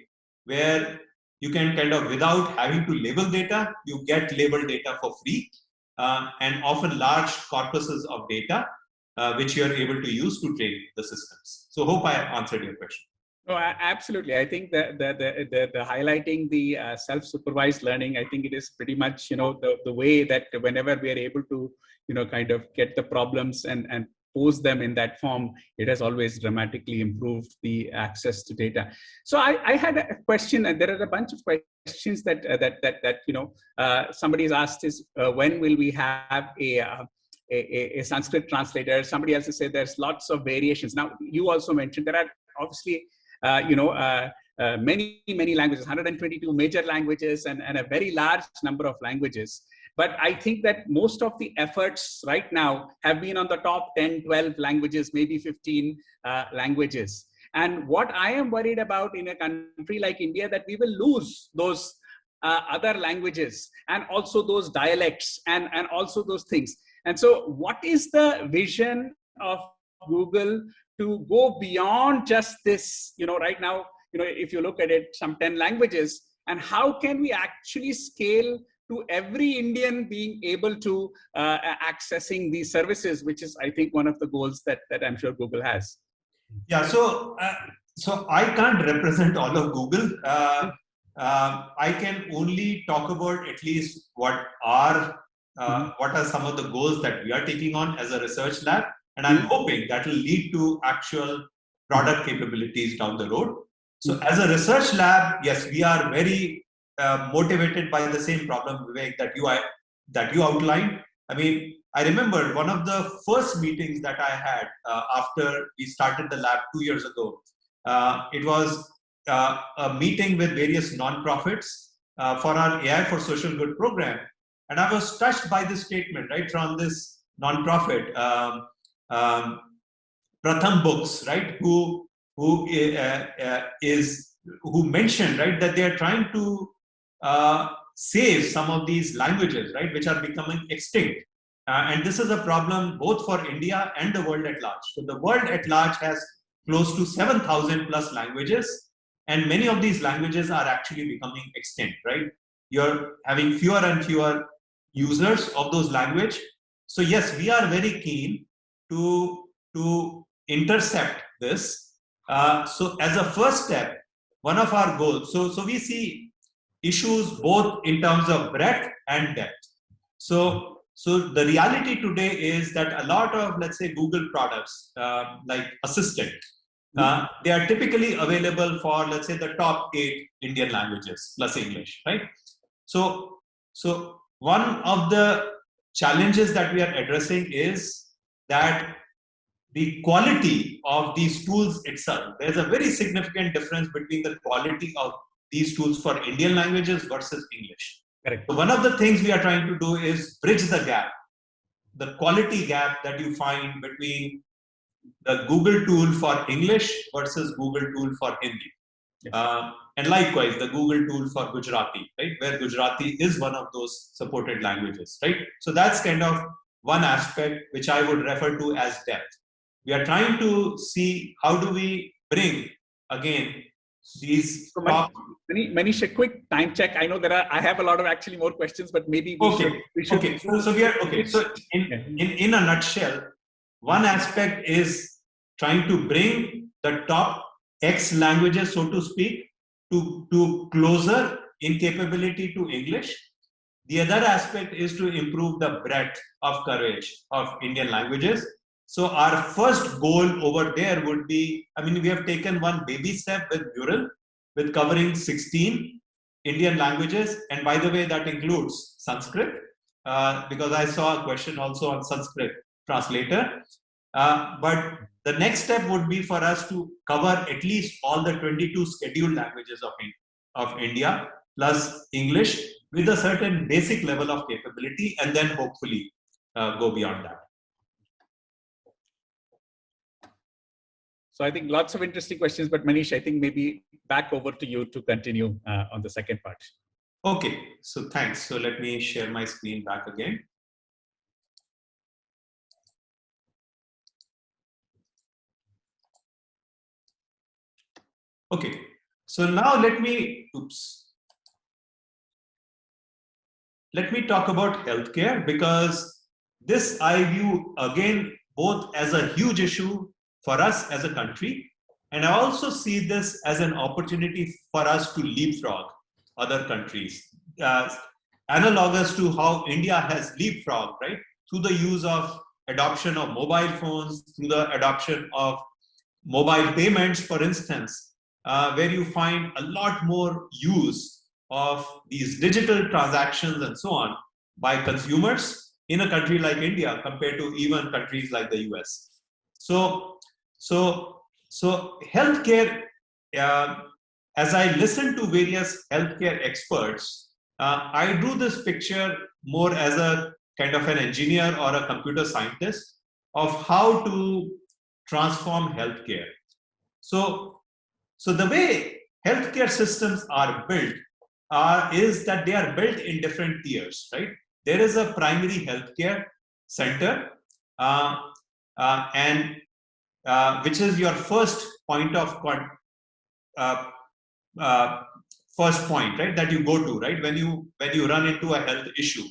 where you can kind of, without having to label data, you get labeled data for free, and often large corpuses of data, which you are able to use to train the systems. So hope I answered your question. No, absolutely. I think that the highlighting the self-supervised learning, I think it is pretty much, the way that whenever we are able to, kind of get the problems and pose them in that form, it has always dramatically improved the access to data. So I had a question, and there are a bunch of questions that somebody's asked is, when will we have a Sanskrit translator? Somebody else has said there's lots of variations. Now, you also mentioned there are obviously many languages, 122 major languages, and a very large number of languages. But I think that most of the efforts right now have been on the top 10, 12 languages, maybe 15 languages. And what I am worried about in a country like India, that we will lose those other languages and also those dialects and also those things. And so what is the vision of Google to go beyond just this, right now, if you look at it, some 10 languages, and how can we actually scale to every Indian being able to accessing these services, which is, I think, one of the goals that I'm sure Google has. Yeah, so I can't represent all of Google. I can only talk about at least what are some of the goals that we are taking on as a research lab. And I'm hoping that will lead to actual product capabilities down the road. So as a research lab, yes, we are very motivated by the same problem, Vivek, that you outlined. I mean, I remember one of the first meetings that I had after we started the lab 2 years ago. It was a meeting with various nonprofits for our AI for Social Good program. And I was touched by this statement, right, from this nonprofit, Pratham Books, right, who mentioned, right, that they are trying to save some of these languages, right, which are becoming extinct. And this is a problem both for India and the world at large. So the world at large has close to 7,000 plus languages, and many of these languages are actually becoming extinct, right? You're having fewer and fewer users of those language. So yes, we are very keen to intercept this. So as a first step, one of our goals, so we see issues both in terms of breadth and depth. So the reality today is that a lot of, let's say, Google products like Assistant, they are typically available for, let's say, the top 8 Indian languages plus English, right? So one of the challenges that we are addressing is that the quality of these tools itself, there's a very significant difference between the quality of these tools for Indian languages versus English. Correct. So one of the things we are trying to do is bridge the gap, the quality gap that you find between the Google tool for English versus Google tool for Hindi. Yes. And likewise, the Google tool for Gujarati, right, where Gujarati is one of those supported languages, right? So that's kind of one aspect which I would refer to as depth. We are trying to see how do we bring, again, these top... Manish, a quick time check. I know I have a lot of actually more questions, but maybe we should. Okay. So we are okay. So in a nutshell, one aspect is trying to bring the top X languages, so to speak, to closer in capability to English. The other aspect is to improve the breadth of coverage of Indian languages. So our first goal over there would be, I mean, we have taken one baby step with Mural, with covering 16 Indian languages. And by the way, that includes Sanskrit, because I saw a question also on Sanskrit translator. But the next step would be for us to cover at least all the 22 scheduled languages of India, plus English, with a certain basic level of capability, and then hopefully go beyond that. So I think lots of interesting questions, but Manish, I think maybe back over to you to continue on the second part. Okay, so thanks. So let me share my screen back again. Okay, so now let me talk about healthcare, because this I view again both as a huge issue for us as a country, and I also see this as an opportunity for us to leapfrog other countries, analogous to how India has leapfrogged, right, through the use of adoption of mobile phones, through the adoption of mobile payments, for instance, where you find a lot more use of these digital transactions and so on by consumers in a country like India compared to even countries like the US. So healthcare, as I listen to various healthcare experts, I drew this picture more as a kind of an engineer or a computer scientist of how to transform healthcare. So the way healthcare systems are built is that they are built in different tiers, right? There is a primary healthcare center, which is your first point of first point, right? That you go to, right? When you run into a health issue,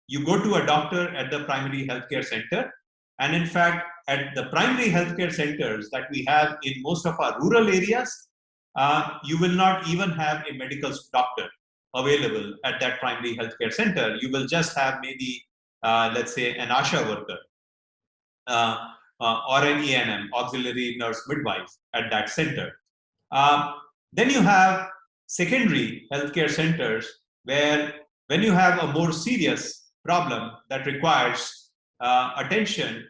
you go to a doctor at the primary healthcare center, and in fact, at the primary healthcare centers that we have in most of our rural areas, you will not even have a medical doctor available at that primary healthcare center. You will just have maybe, let's say, an ASHA worker or an ENM, auxiliary nurse midwife, at that center. Then you have secondary healthcare centers where, when you have a more serious problem that requires attention,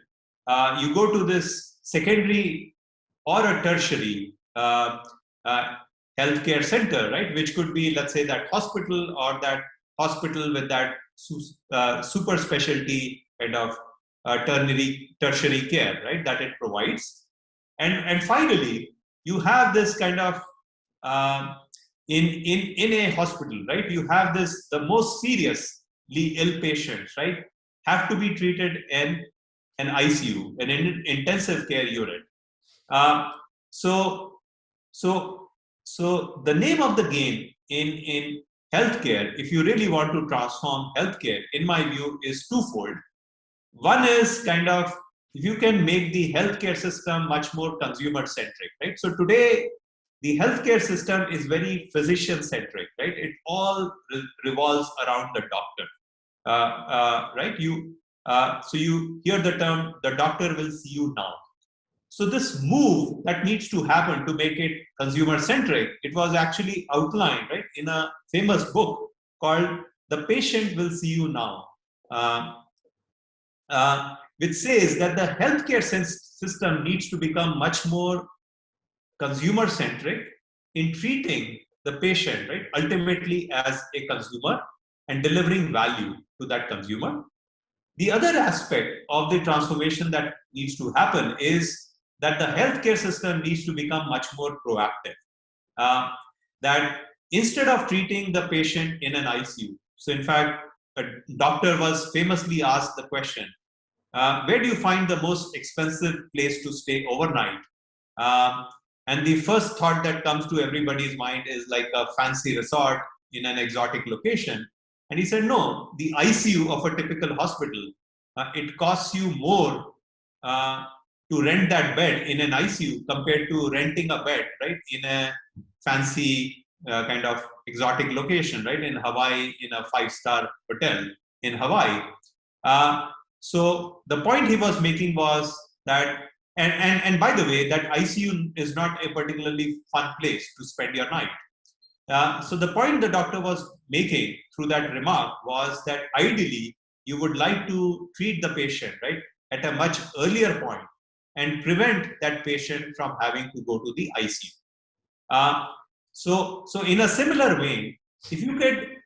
you go to this secondary or a tertiary healthcare center, right? Which could be, let's say, that hospital or that hospital with that super specialty kind of tertiary care, right? That it provides. And finally, you have this kind of in a hospital, right? You have this, the most seriously ill patients, right, have to be treated in an ICU, an intensive care unit. So the name of the game in healthcare, if you really want to transform healthcare, in my view, is twofold. One is kind of, if you can make the healthcare system much more consumer centric, right? So today, the healthcare system is very physician centric, right? It all revolves around the doctor, right? So you hear the term, the doctor will see you now. So this move that needs to happen to make it consumer centric, it was actually outlined, right, in a famous book called The Patient Will See You Now, which says that the healthcare system needs to become much more consumer centric in treating the patient, right, ultimately as a consumer and delivering value to that consumer. The other aspect of the transformation that needs to happen is that the healthcare system needs to become much more proactive. That instead of treating the patient in an ICU, so in fact, a doctor was famously asked the question, where do you find the most expensive place to stay overnight? And the first thought that comes to everybody's mind is like a fancy resort in an exotic location. And he said, no, the ICU of a typical hospital, it costs you more to rent that bed in an ICU compared to renting a bed, right, in a fancy kind of exotic location, right, in Hawaii, in a 5-star hotel in Hawaii. So the point he was making was that, and by the way, that ICU is not a particularly fun place to spend your night. So the point the doctor was making through that remark was that ideally you would like to treat the patient, right, at a much earlier point and prevent that patient from having to go to the ICU. So in a similar way, if you could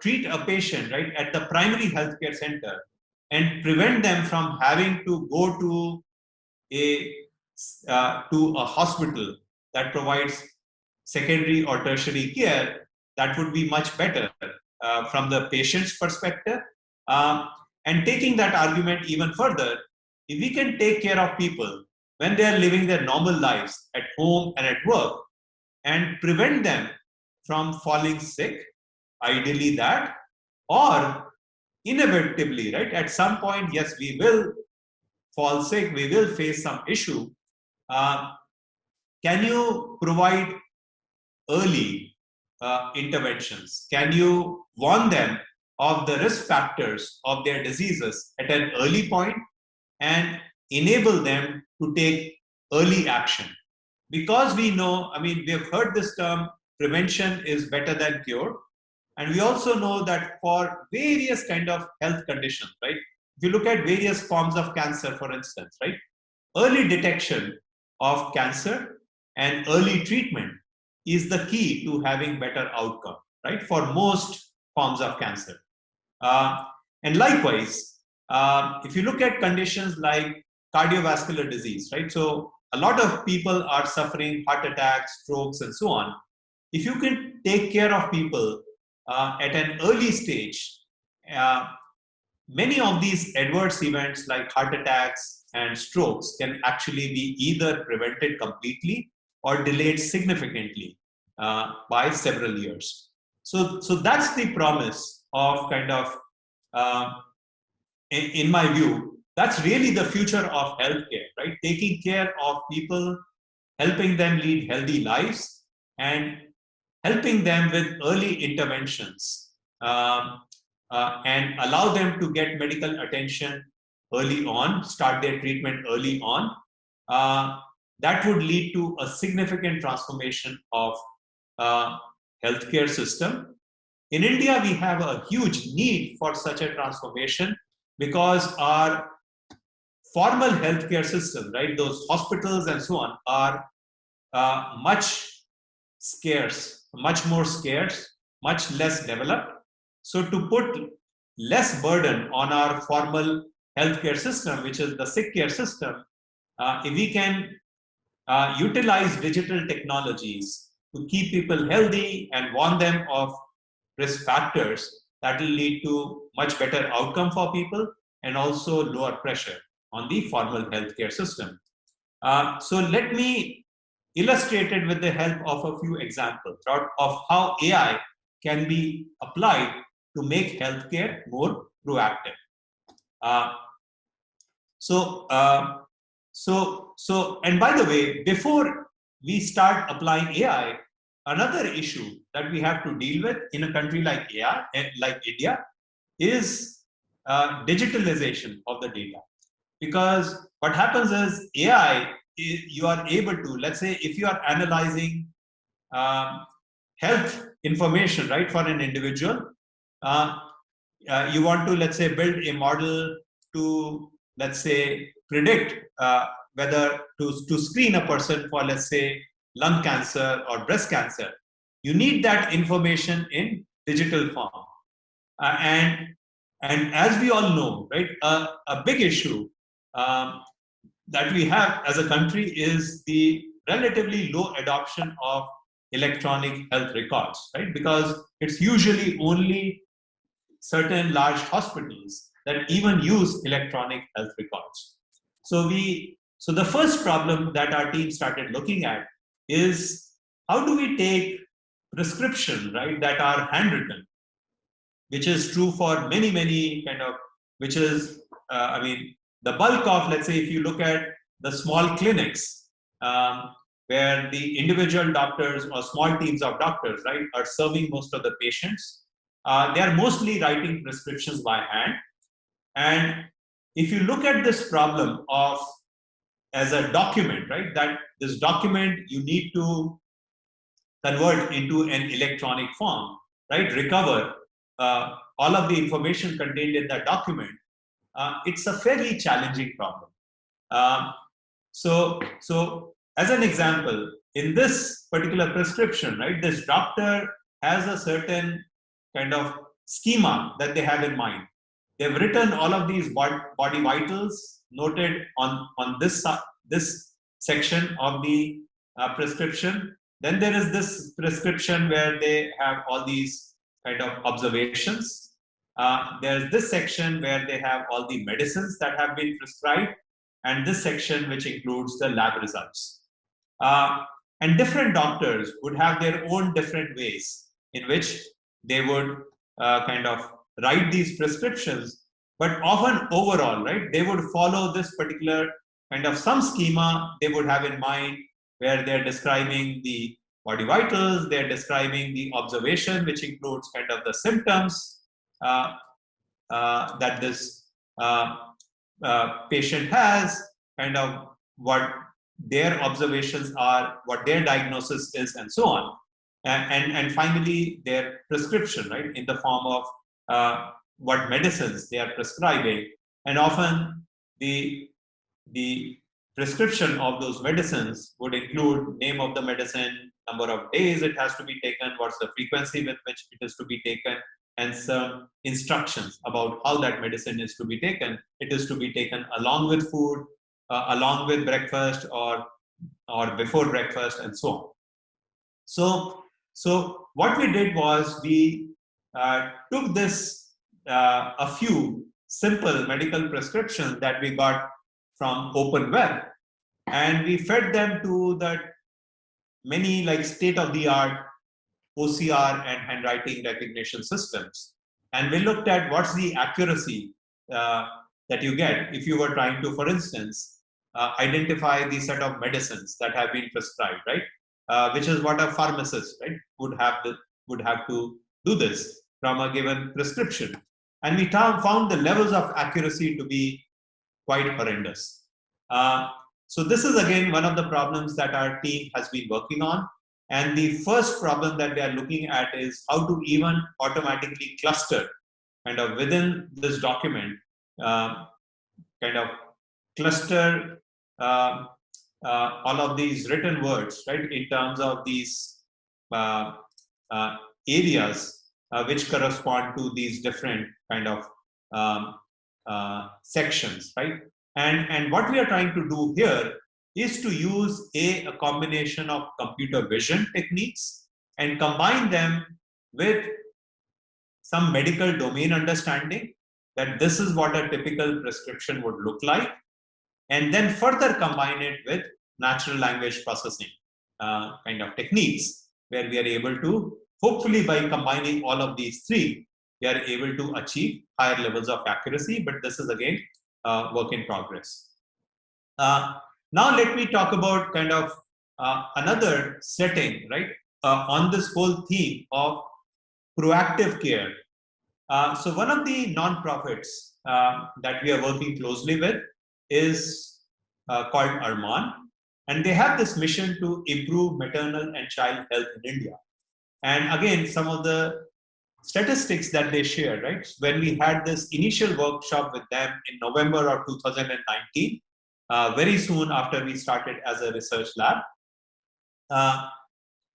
treat a patient, right, at the primary healthcare center and prevent them from having to go to a hospital that provides secondary or tertiary care, that would be much better from the patient's perspective. And taking that argument even further, if we can take care of people when they are living their normal lives at home and at work and prevent them from falling sick, ideally that, or inevitably, right, at some point, yes, we will fall sick, we will face some issue. Can you provide early interventions? Can you warn them of the risk factors of their diseases at an early point and enable them to take early action? Because we know, I mean, we have heard this term, prevention is better than cure. And we also know that for various kind of health conditions, right? If you look at various forms of cancer, for instance, right? Early detection of cancer and early treatment is the key to having better outcome, right? For most forms of cancer. And likewise, if you look at conditions like cardiovascular disease, right? So a lot of people are suffering heart attacks, strokes, and so on. If you can take care of people at an early stage, many of these adverse events like heart attacks and strokes can actually be either prevented completely or delayed significantly by several years. So that's the promise of kind of, in my view, that's really the future of healthcare, right? Taking care of people, helping them lead healthy lives, and helping them with early interventions and allow them to get medical attention early on, start their treatment early on. That would lead to a significant transformation of healthcare system. In India, we have a huge need for such a transformation because our formal healthcare system, right, those hospitals and so on, are much more scarce, much less developed. So to put less burden on our formal healthcare system, which is the sick care system, if we can utilize digital technologies to keep people healthy and warn them of risk factors, that will lead to much better outcome for people and also lower pressure on the formal healthcare system. So let me illustrate it with the help of a few examples of how AI can be applied to make healthcare more proactive. And by the way, before we start applying AI, another issue that we have to deal with in a country like India is digitalization of the data. Because what happens is AI, you are able to, let's say, if you are analyzing health information, right, for an individual, you want to, let's say, build a model to, let's say, predict whether to screen a person for, let's say, lung cancer or breast cancer. You need that information in digital form. And as we all know, right, a big issue that we have as a country is the relatively low adoption of electronic health records, right? Because it's usually only certain large hospitals that even use electronic health records. So the first problem that our team started looking at is how do we take prescription, right, that are handwritten, which is true for many kind of, which is, I mean, the bulk of, let's say, if you look at the small clinics where the individual doctors or small teams of doctors, right, are serving most of the patients, they are mostly writing prescriptions by hand. And if you look at this problem of as a document, right, that this document you need to convert into an electronic form, right, recover all of the information contained in that document, it's a fairly challenging problem. So as an example, in this particular prescription, right, this doctor has a certain kind of schema that they have in mind. They've written all of these body vitals noted on this section of the prescription. Then there is this prescription where they have all these kind of observations. There's this section where they have all the medicines that have been prescribed, and this section which includes the lab results. And different doctors would have their own different ways in which they would kind of write these prescriptions, but often overall, right, they would follow this particular kind of some schema they would have in mind, where they're describing the body vitals, they're describing the observation, which includes kind of the symptoms that this patient has, kind of what their observations are, what their diagnosis is, and so on. And finally, their prescription, right, in the form of what medicines they are prescribing. And often the prescription of those medicines would include name of the medicine, number of days it has to be taken, what's the frequency with which it is to be taken, and some instructions about how that medicine is to be taken. It is to be taken along with food, along with breakfast, or before breakfast, and so on. So what we did was we took this a few simple medical prescriptions that we got from open web, and we fed them to the many like state-of-the-art OCR and handwriting recognition systems, and we looked at what's the accuracy that you get if you were trying to, for instance, identify the set of medicines that have been prescribed, right? Which is what a pharmacist, right, would have to do this from a given prescription. And we found the levels of accuracy to be quite horrendous. So this is again one of the problems that our team has been working on. And the first problem that we are looking at is how to even automatically cluster kind of within this document, kind of cluster all of these written words, right, in terms of these areas which correspond to these different kind of sections, right? And what we are trying to do here is to use a combination of computer vision techniques and combine them with some medical domain understanding that this is what a typical prescription would look like, and then further combine it with natural language processing kind of techniques, where we are able to, hopefully by combining all of these three, we are able to achieve higher levels of accuracy, but this is again work in progress. Now let me talk about kind of another setting, right, on this whole theme of proactive care. So one of the nonprofits that we are working closely with is called Arman, and they have this mission to improve maternal and child health in India. And again, some of the statistics that they shared, right, when we had this initial workshop with them in November of 2019, very soon after we started as a research lab,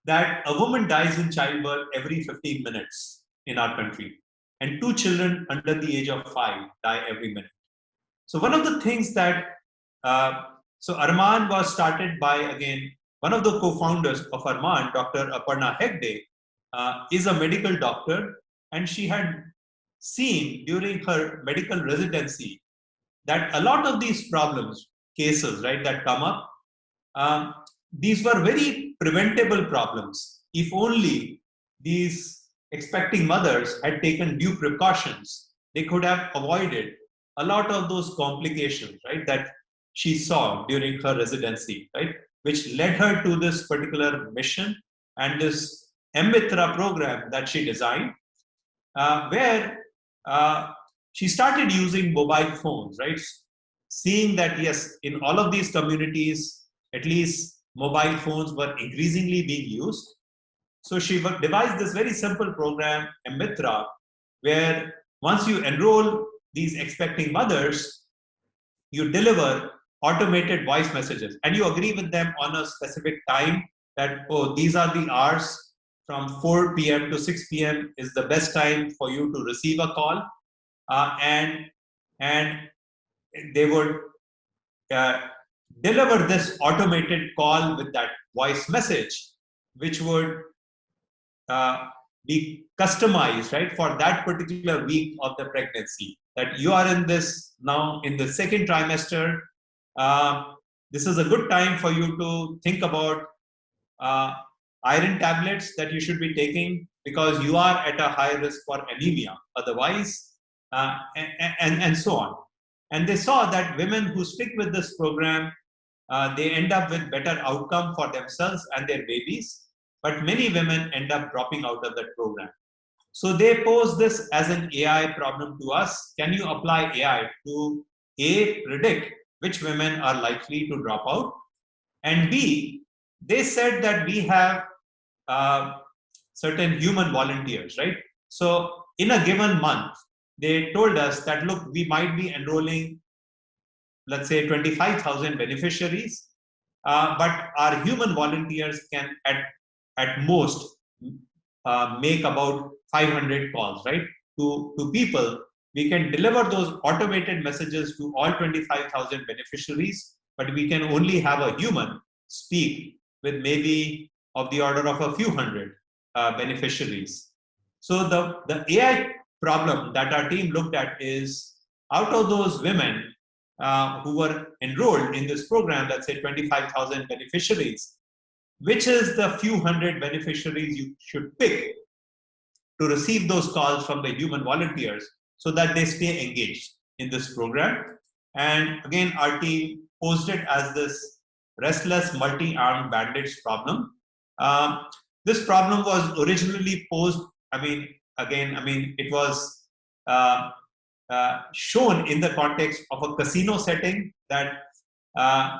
that a woman dies in childbirth every 15 minutes in our country, and 2 children under the age of 5 die every minute. So one of the things that, so Arman was started by, again, one of the co-founders of Arman, Dr. Aparna Hegde, is a medical doctor, and she had seen during her medical residency that a lot of these problems, cases, right, that come up, these were very preventable problems. If only these expecting mothers had taken due precautions, they could have avoided a lot of those complications, right, that she saw during her residency, right, which led her to this particular mission and this mMitra program that she designed, where she started using mobile phones, right? Seeing that, yes, in all of these communities, at least mobile phones were increasingly being used. So she devised this very simple program, Mitra, where once you enroll these expecting mothers, you deliver automated voice messages and you agree with them on a specific time that, oh, these are the hours from 4 p.m. to 6 p.m. is the best time for you to receive a call. And they would deliver this automated call with that voice message, which would be customized, right, for that particular week of the pregnancy. That you are in this now in the second trimester. This is a good time for you to think about iron tablets that you should be taking because you are at a high risk for anemia otherwise, and so on. And they saw that women who stick with this program, they end up with better outcome for themselves and their babies. But many women end up dropping out of that program. So they pose this as an AI problem to us. Can you apply AI to A, predict which women are likely to drop out? And B, they said that we have certain human volunteers, right? So in a given month, they told us that, look, we might be enrolling, let's say 25,000 beneficiaries, but our human volunteers can at most make about 500 calls, right, to people. We can deliver those automated messages to all 25,000 beneficiaries, but we can only have a human speak with maybe of the order of a few hundred beneficiaries. So the AI problem that our team looked at is, out of those women who were enrolled in this program, let's say 25,000 beneficiaries, which is the few hundred beneficiaries you should pick to receive those calls from the human volunteers so that they stay engaged in this program. And again, our team posed it as this restless multi-armed bandits problem. This problem was originally posed, it was shown in the context of a casino setting, that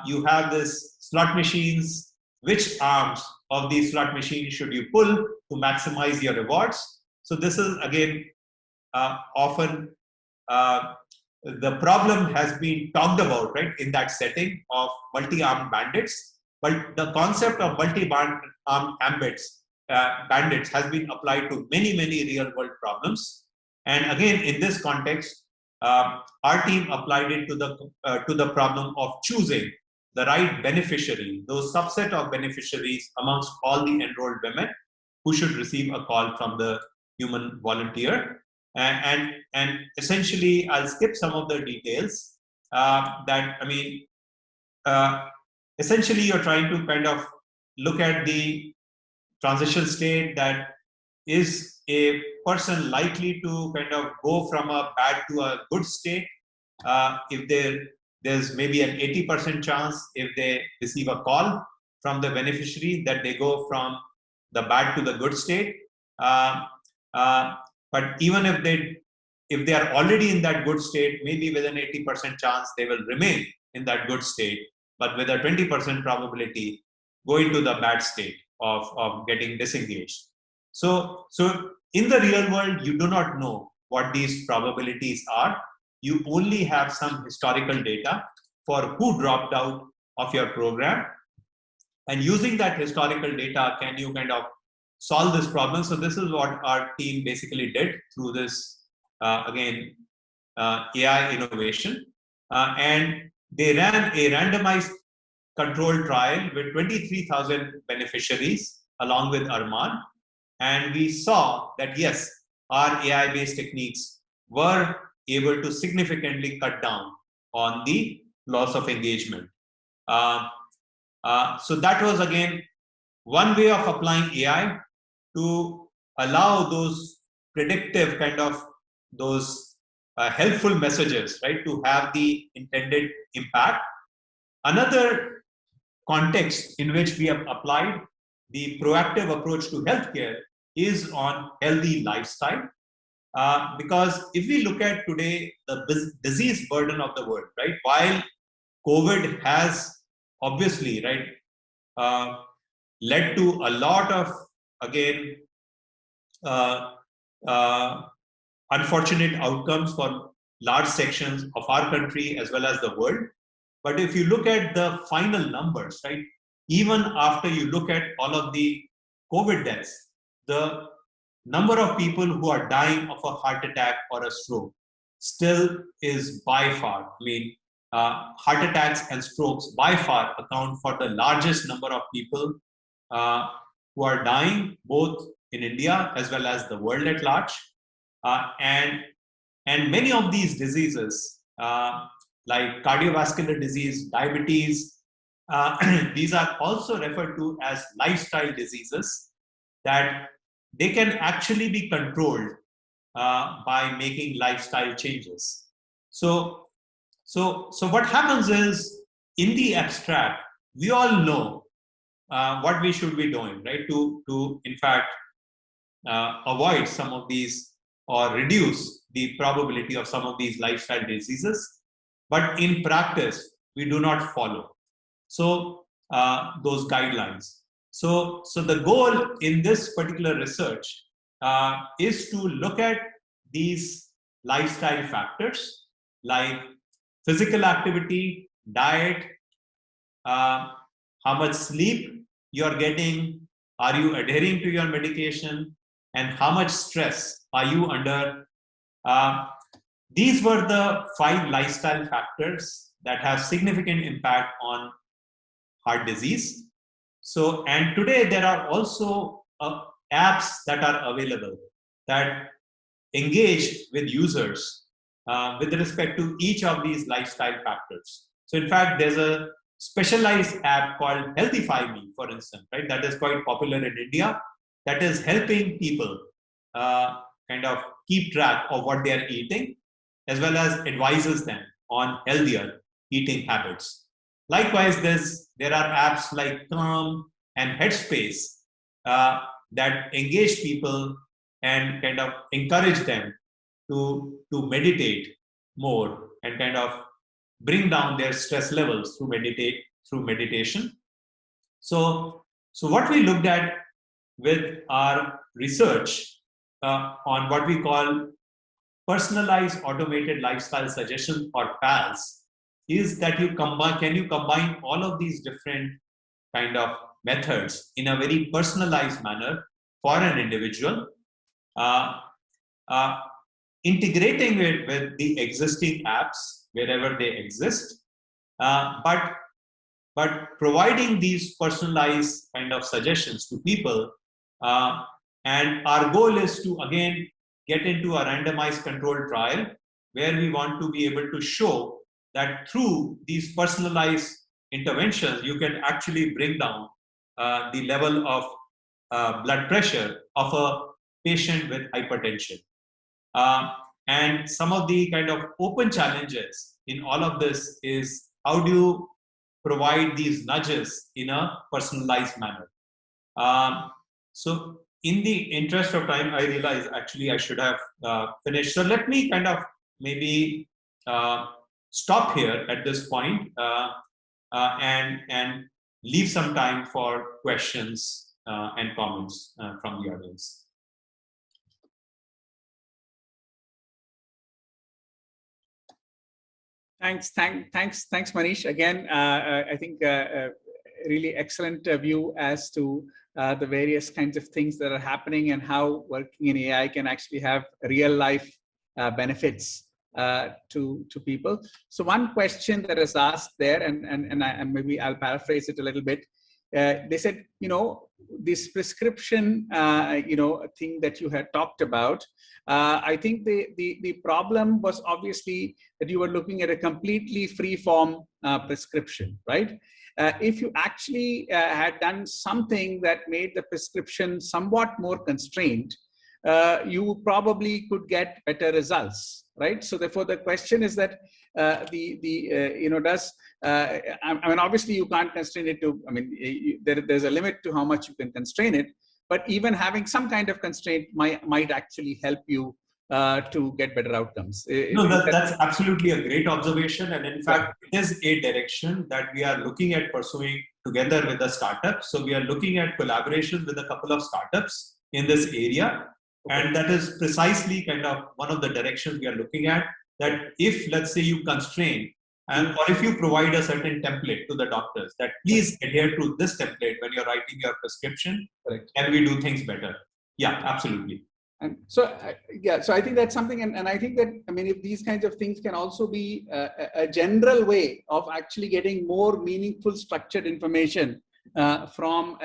you have this slot machines. Which arms of these slot machines should you pull to maximize your rewards? So this is again often the problem has been talked about, right, in that setting of multi-armed bandits. But the concept of multi-armed bandits has been applied to many real-world problems. And again, in this context, our team applied it to the problem of choosing the right beneficiary, those subset of beneficiaries amongst all the enrolled women who should receive a call from the human volunteer. And essentially, I'll skip some of the details. Essentially, you're trying to kind of look at the transition state, that is a person likely to kind of go from a bad to a good state if there's maybe an 80% chance if they receive a call from the beneficiary that they go from the bad to the good state. But even if they are already in that good state, maybe with an 80% chance they will remain in that good state, but with a 20% probability go into the bad state of getting disengaged. So in the real world, you do not know what these probabilities are. You only have some historical data for who dropped out of your program. And using that historical data, can you kind of solve this problem? So this is what our team basically did through this, AI innovation. And they ran a randomized controlled trial with 23,000 beneficiaries along with Arman. And we saw that, yes, our AI-based techniques were able to significantly cut down on the loss of engagement. So that was, again, one way of applying AI to allow those predictive kind of those helpful messages, right, to have the intended impact. Another context in which we have applied the proactive approach to healthcare is on healthy lifestyle. Because if we look at today the disease burden of the world, right? While COVID has obviously, right, led to a lot of, again, unfortunate outcomes for large sections of our country as well as the world. But if you look at the final numbers, right, even after you look at all of the COVID deaths, the number of people who are dying of a heart attack or a stroke still is by far, I mean, heart attacks and strokes by far account for the largest number of people who are dying, both in India as well as the world at large. And many of these diseases, like cardiovascular disease, diabetes, these are also referred to as lifestyle diseases that they can actually be controlled by making lifestyle changes. So what happens is, in the abstract, we all know what we should be doing, right? To in fact avoid some of these or reduce the probability of some of these lifestyle diseases. But in practice, we do not follow those guidelines. So the goal in this particular research is to look at these lifestyle factors like physical activity, diet, how much sleep you're getting, are you adhering to your medication, and how much stress are you under. These were the 5 lifestyle factors that have significant impact on heart disease. So, and today there are also apps that are available that engage with users with respect to each of these lifestyle factors. So in fact, there's a specialized app called Healthify Me, for instance, right? That is quite popular in India, that is helping people kind of keep track of what they are eating, as well as advises them on healthier eating habits. Likewise, there are apps like Calm and Headspace that engage people and kind of encourage them to meditate more and kind of bring down their stress levels through meditation. So what we looked at with our research on what we call personalized automated lifestyle suggestions, or PALS, is that can you combine all of these different kind of methods in a very personalized manner for an individual, integrating it with the existing apps wherever they exist, but providing these personalized kind of suggestions to people. And our goal is to, again, get into a randomized controlled trial where we want to be able to show that through these personalized interventions, you can actually bring down the level of blood pressure of a patient with hypertension. And some of the kind of open challenges in all of this is, how do you provide these nudges in a personalized manner? So in the interest of time, I realize actually I should have finished. So let me kind of maybe stop here at this point and leave some time for questions and comments from the audience. Thanks, Manish. Again, I think really excellent view as to the various kinds of things that are happening and how working in AI can actually have real life benefits to people. So one question that is asked there, and maybe I'll paraphrase it a little bit. They said, this prescription, thing that you had talked about, I think the problem was obviously that you were looking at a completely free form prescription, right? If you actually had done something that made the prescription somewhat more constrained, you probably could get better results, right? So therefore, the question is that obviously you can't constrain it to, there's a limit to how much you can constrain it, but even having some kind of constraint might actually help you to get better outcomes. No, that's absolutely a great observation. And in fact, it is a direction that we are looking at pursuing together with the startups. So we are looking at collaboration with a couple of startups in this area. And that is precisely kind of one of the directions we are looking at, that if, let's say, you constrain or if you provide a certain template to the doctors, that please adhere to this template when you're writing your prescription, can we do things better? Yeah, absolutely. And so, so I think that's something, and I think that, I mean, if these kinds of things can also be a general way of actually getting more meaningful, structured information from,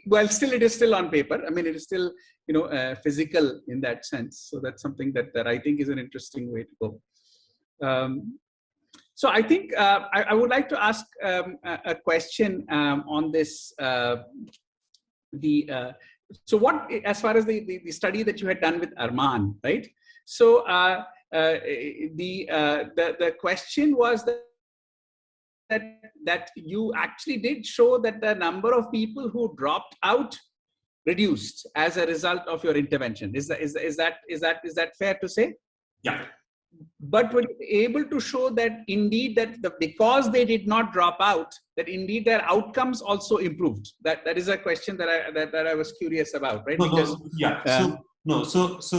well, still it is still on paper. I mean, it is still, physical in that sense. So that's something that I think is an interesting way to go. So I think I would like to ask a question on this. So what, as far as the study that you had done with Arman, right? So the question was that you actually did show that the number of people who dropped out reduced as a result of your intervention. Is that fair to say? Yeah. But were you able to show that indeed because they did not drop out, that indeed their outcomes also improved? That is a question that I was curious about, right? So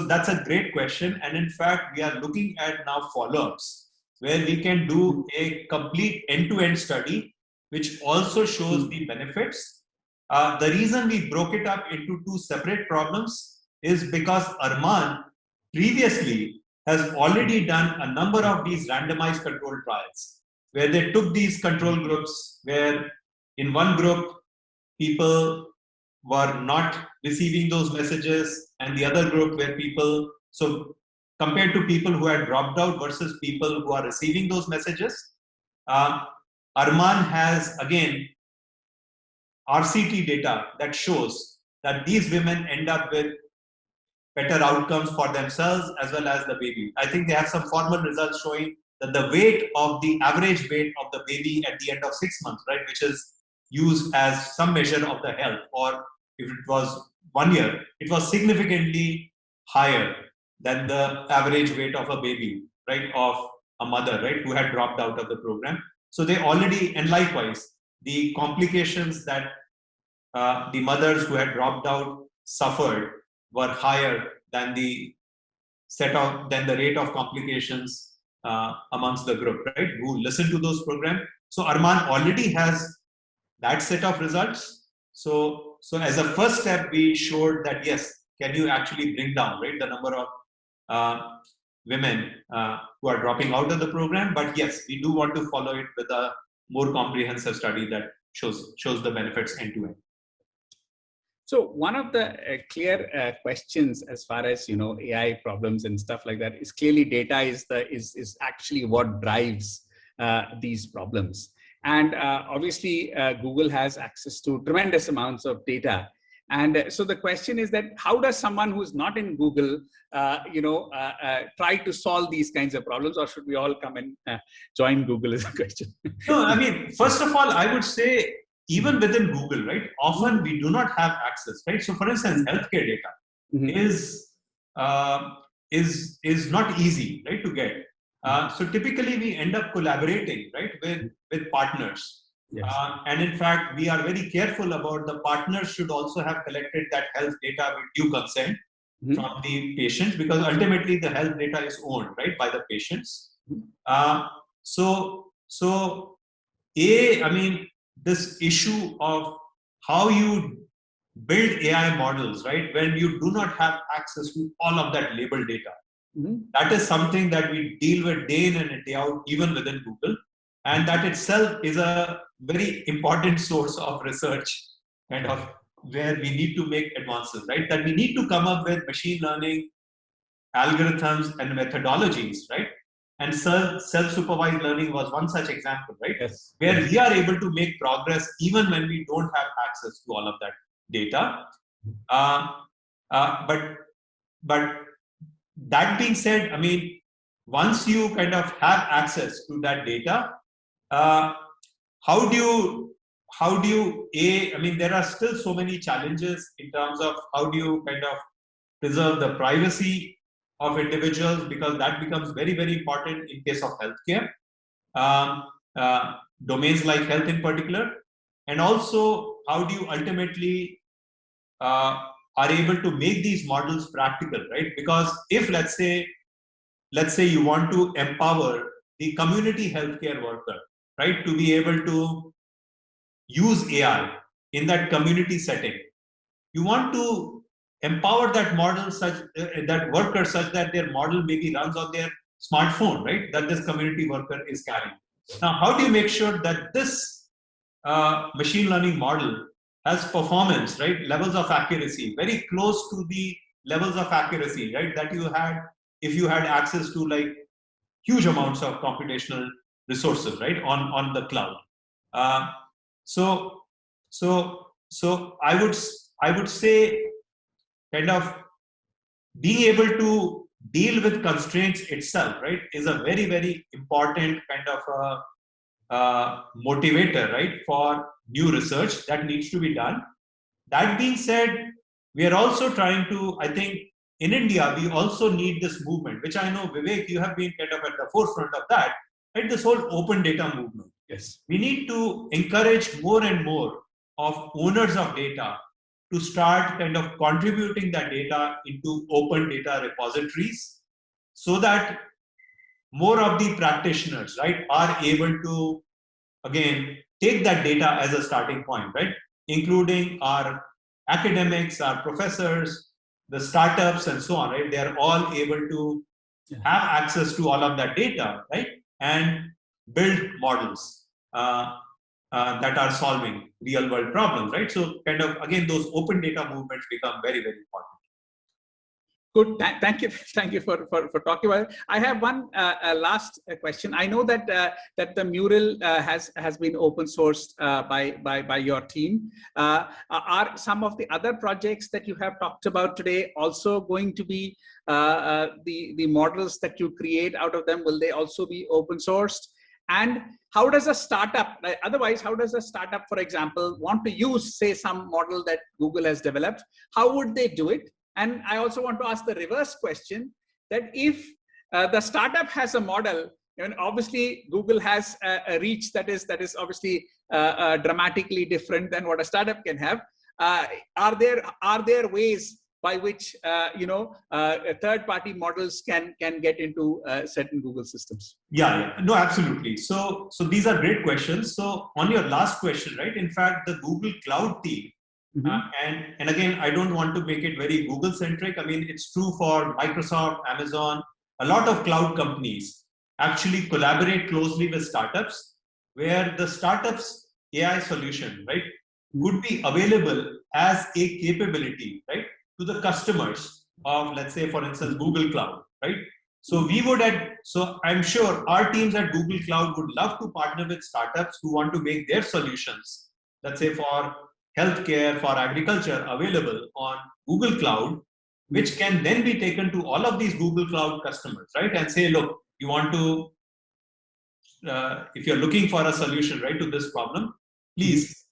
that's a great question, and in fact we are looking at now follow-ups where we can do a complete end-to-end study which also shows the benefits. The reason we broke it up into two separate problems is because Arman previously has already done a number of these randomized controlled trials where they took these control groups where in one group people were not receiving those messages and the other group where people, so compared to people who had dropped out versus people who are receiving those messages, Arman has again RCT data that shows that these women end up with better outcomes for themselves as well as the baby. I think they have some formal results showing that the weight of the average weight of the baby at the end of 6 months, right, which is used as some measure of the health, or if it was 1 year, it was significantly higher than the average weight of a baby, right, of a mother, right, who had dropped out of the program. So they already, and likewise, the complications that the mothers who had dropped out suffered were higher than the rate of complications amongst the group, right, who listened to those programs. So Arman already has that set of results. So as a first step, we showed that yes, can you actually bring down, right, the number of women who are dropping out of the program? But yes, we do want to follow it with a more comprehensive study that shows the benefits end to end. So one of the clear questions as far as AI problems and stuff like that is clearly data is actually what drives these problems. And obviously Google has access to tremendous amounts of data. And so the question is that how does someone who's not in Google, try to solve these kinds of problems, or should we all come and join Google is a question? No, I mean, first of all, I would say even within Google, right, often we do not have access, right? So for instance, healthcare data is not easy, right, to get. So typically we end up collaborating, right, with partners. Yes. And in fact, we are very careful about the partners should also have collected that health data with due consent from the patients, because ultimately the health data is owned, right, by the patients. I mean, this issue of how you build AI models, right, when you do not have access to all of that labeled data. That is something that we deal with day in and day out, even within Google. And that itself is a very important source of research and of where we need to make advances, right? That we need to come up with machine learning algorithms and methodologies, right? And self-supervised learning was one such example, right? Yes. Where we are able to make progress even when we don't have access to all of that data. But that being said, I mean, once you kind of have access to that data, how do you, I mean, there are still so many challenges in terms of how do you kind of preserve the privacy of individuals, because that becomes very, very important in case of healthcare, domains like health in particular. And also, how do you ultimately are able to make these models practical, right? Because if let's say you want to empower the community healthcare worker, right, to be able to use AI in that community setting, you want to empower that model that worker such that their model maybe runs on their smartphone, right, that this community worker is carrying. Now, how do you make sure that this machine learning model has performance, right, levels of accuracy very close to the levels of accuracy, right, that you had if you had access to like huge amounts of computational resources, right, on the cloud. So I would say kind of being able to deal with constraints itself, right, is a very, very important kind of motivator, right, for new research that needs to be done. That being said, we are also trying to, I think, in India, we also need this movement, which I know, Vivek, you have been kind of at the forefront of that, right? This whole open data movement. Yes. We need to encourage more and more of owners of data to start kind of contributing that data into open data repositories so that more of the practitioners, right, are able to, again, take that data as a starting point, right, including our academics, our professors, the startups, and so on, right? They are all able to have access to all of that data, right, and build models that are solving real world problems, right? So kind of, again, those open data movements become very, very important. Good. Thank you for talking about it. I have one last question. I know that that the mural has been open sourced by your team. Are some of the other projects that you have talked about today also going to be the models that you create out of them? Will they also be open sourced? And how does a startup, otherwise, how does a startup, for example, want to use, say, some model that Google has developed? How would they do it? And I also want to ask the reverse question, that if the startup has a model, and obviously Google has a reach that is obviously dramatically different than what a startup can have. Are there ways by which third-party models can get into certain Google systems? Yeah, no, absolutely. So these are great questions. So on your last question, right? In fact, the Google Cloud team. And again, I don't want to make it very Google centric. I mean, it's true for Microsoft, Amazon, a lot of cloud companies actually collaborate closely with startups, where the startups AI solution, right, would be available as a capability, right, to the customers of, let's say, for instance, Google Cloud, right? So so I'm sure our teams at Google Cloud would love to partner with startups who want to make their solutions, let's say for healthcare, for agriculture, available on Google Cloud, which can then be taken to all of these Google Cloud customers, right? And say, look, you want to, if you're looking for a solution, right, to this problem, please,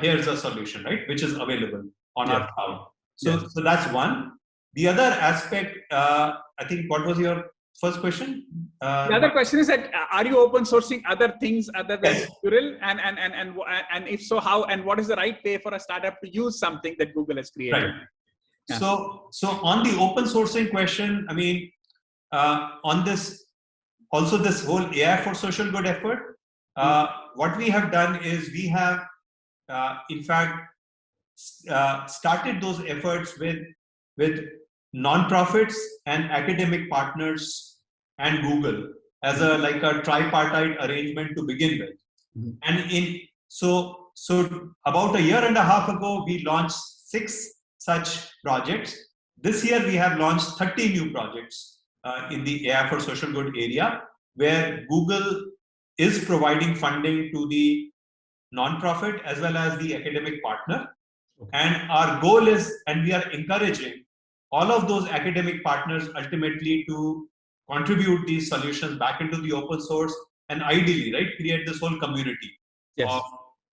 here's a solution, right, which is available on our cloud. So that's one. The other aspect, I think, what was your first question? The other question is that are you open sourcing other things other than Mural, and if so, how, and what is the right way for a startup to use something that Google has created? Right. Yeah. So on the open sourcing question, I mean, on this, also this whole AI for social good effort, what we have done is we have, in fact, started those efforts with nonprofits and academic partners and Google as a tripartite arrangement to begin with. And so about a year and a half ago, we launched 6 such projects. This year, we have launched 30 new projects in the AI for social good area, where Google is providing funding to the nonprofit as well as the academic partner. And our goal is, and we are encouraging all of those academic partners ultimately to contribute these solutions back into the open source, and ideally, right, create this whole community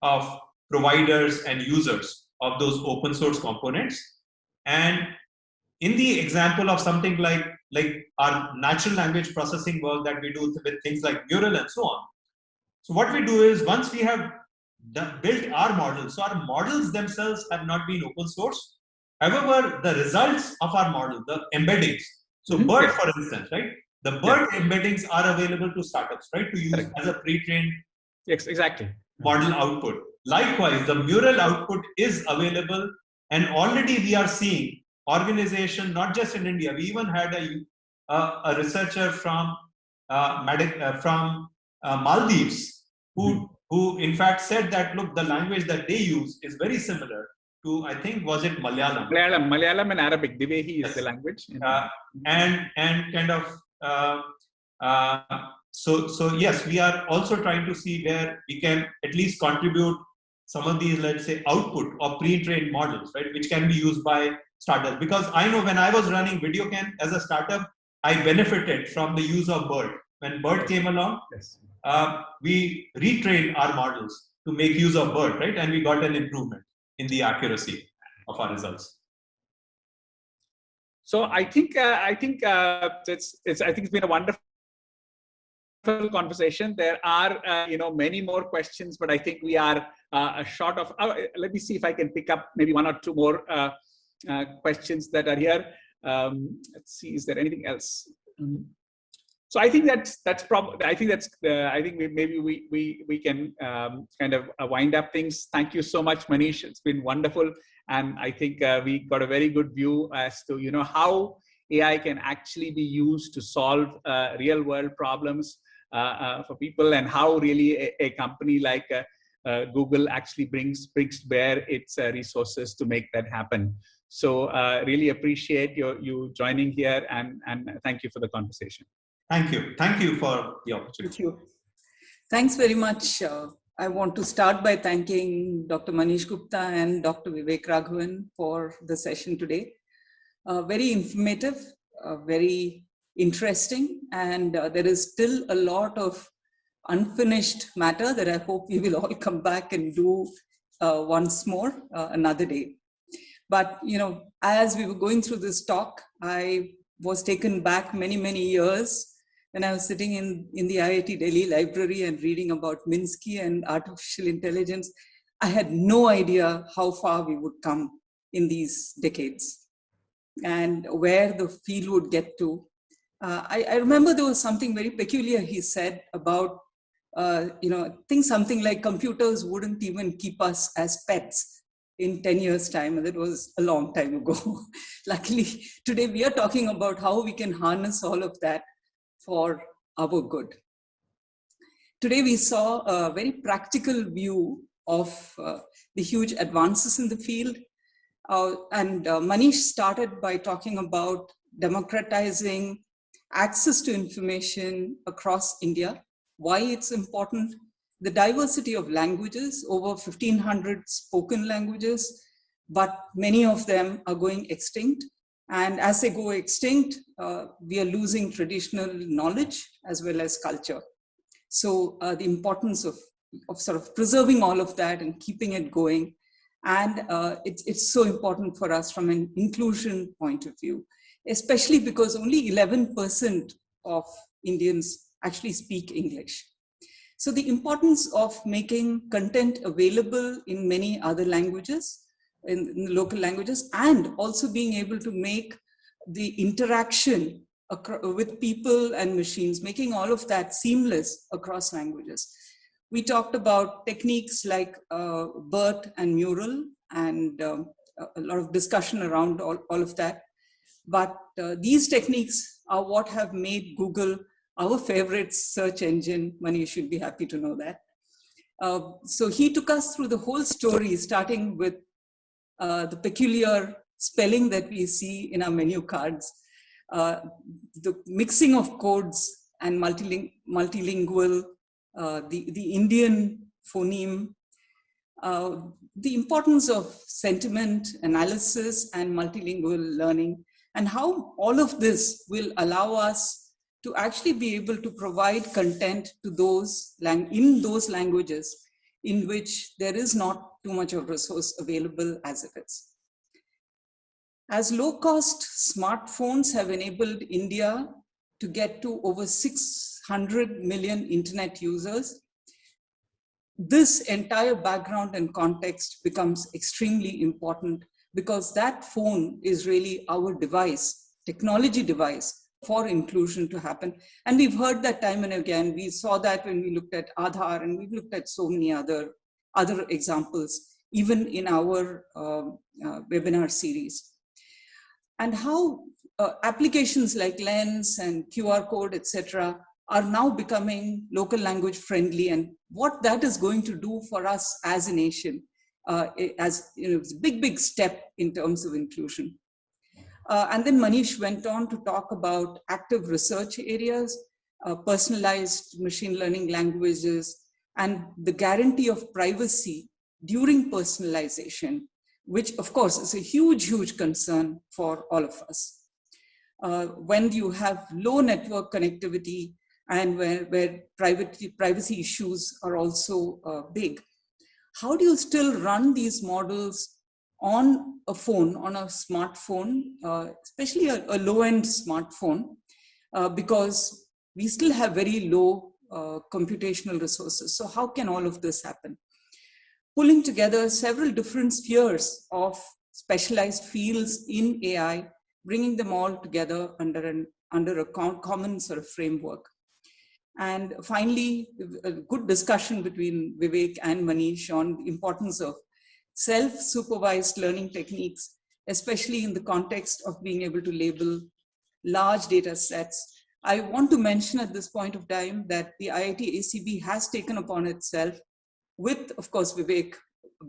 of providers and users of those open source components. And in the example of something like our natural language processing work that we do with things like Mural and so on. So what we do is once we have built our models, so our models themselves have not been open source. However, the results of our model, the embeddings, so BERT, for instance, right? The BERT embeddings are available to startups, right? To use as a pre-trained model output. Likewise, the Mural output is available, and already we are seeing organization, not just in India. We even had a researcher from Maldives who in fact said that, look, the language that they use is very similar to, I think, was it Malayalam? Malayalam and Arabic. Divehi is the language. And kind of so yes, we are also trying to see where we can at least contribute some of these, let's say, output or pre-trained models, right, which can be used by startups. Because I know when I was running VideoCan as a startup, I benefited from the use of BERT. When BERT came along, we retrained our models to make use of BERT, right, and we got an improvement in the accuracy of our results. So I think it's been a wonderful conversation. There are many more questions, but I think we are short of. Let me see if I can pick up maybe one or two more questions that are here. Let's see, is there anything else? So I think that's probably. I think maybe we can kind of wind up things. Thank you so much, Manish. It's been wonderful, and I think we got a very good view as to how AI can actually be used to solve real world problems for people, and how really a company like Google actually brings to bear its resources to make that happen. So really appreciate you joining here, and thank you for the conversation. Thank you. Thank you for the opportunity. Thank you. Thanks very much. I want to start by thanking Dr. Manish Gupta and Dr. Vivek Raghavan for the session today. Very informative, very interesting, and there is still a lot of unfinished matter that I hope we will all come back and do once more another day. But, as we were going through this talk, I was taken back many years when I was sitting in the IIT Delhi library and reading about Minsky and artificial intelligence. I had no idea how far we would come in these decades and where the field would get to. I remember there was something very peculiar he said about, I think something like computers wouldn't even keep us as pets in 10 years' time, and that was a long time ago. Luckily, today we are talking about how we can harness all of that for our good. Today we saw a very practical view of the huge advances in the field. And Manish started by talking about democratizing access to information across India, why it's important, the diversity of languages, over 1,500 spoken languages, but many of them are going extinct. And as they go extinct, we are losing traditional knowledge as well as culture. So the importance of sort of preserving all of that and keeping it going. And it's so important for us from an inclusion point of view, especially because only 11% of Indians actually speak English. So the importance of making content available in many other languages, in the local languages, and also being able to make the interaction with people and machines, making all of that seamless across languages. We talked about techniques like BERT and Mural, and a lot of discussion around all of that. But these techniques are what have made Google our favorite search engine. Mani, you should be happy to know that. So he took us through the whole story, starting with the peculiar spelling that we see in our menu cards, the mixing of codes and multilingual, the Indian phoneme, the importance of sentiment analysis and multilingual learning, and how all of this will allow us to actually be able to provide content to those in those languages in which there is not too much of resource available as it is. As low-cost smartphones have enabled India to get to over 600 million internet users, this entire background and context becomes extremely important, because that phone is really our device, technology device for inclusion to happen. And we've heard that time and again. We saw that when we looked at Aadhaar, and we've looked at so many other examples, even in our webinar series. And how applications like Lens and QR code, etc., are now becoming local language friendly, and what that is going to do for us as a nation, as you know, it's a big step in terms of inclusion. And then Manish went on to talk about active research areas, personalized machine learning languages, and the guarantee of privacy during personalization, which of course is a huge concern for all of us. When you have low network connectivity and where privacy issues are also big, how do you still run these models on a phone, on a smartphone, especially a low-end smartphone, because we still have very low computational resources. So how can all of this happen? Pulling together several different spheres of specialized fields in AI, bringing them all together under a common sort of framework. And finally, a good discussion between Vivek and Manish on the importance of self-supervised learning techniques, especially in the context of being able to label large data sets. I want to mention at this point of time that the IIT ACB has taken upon itself, with, of course, Vivek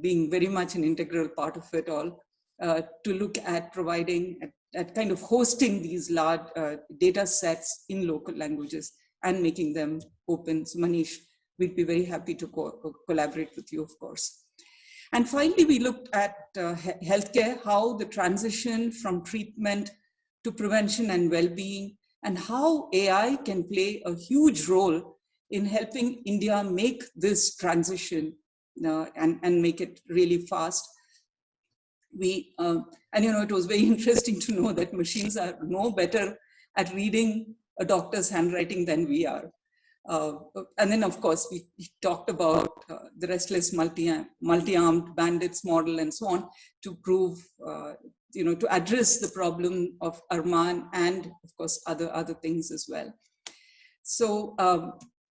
being very much an integral part of it all, to look at providing, at kind of hosting these large data sets in local languages and making them open. So Manish, we'd be very happy to collaborate with you, of course. And finally, we looked at healthcare, how the transition from treatment to prevention and well-being, and how AI can play a huge role in helping India make this transition and make it really fast. And you know, it was very interesting to know that machines are no better at reading a doctor's handwriting than we are. And then, of course, we talked about the restless multi-armed bandits model and so on to prove, you know, to address the problem of Arman and, of course, other things as well. So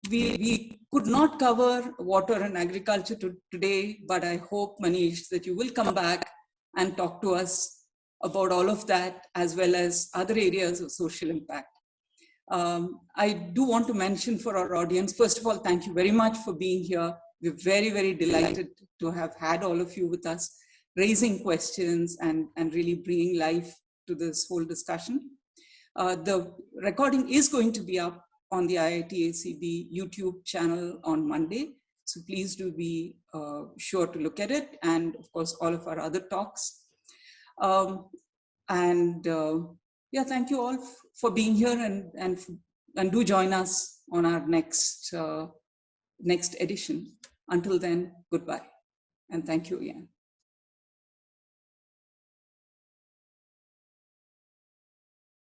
we could not cover water and agriculture today, but I hope, Manish, that you will come back and talk to us about all of that, as well as other areas of social impact. I do want to mention for our audience, first of all, thank you very much for being here. We're very delighted to have had all of you with us, raising questions and really bringing life to this whole discussion. The recording is going to be up on the IIT ACB YouTube channel on Monday. So please do be sure to look at it, and of course, all of our other talks. Yeah, thank you all for being here, and do join us on our next edition. Until then, goodbye, and thank you again.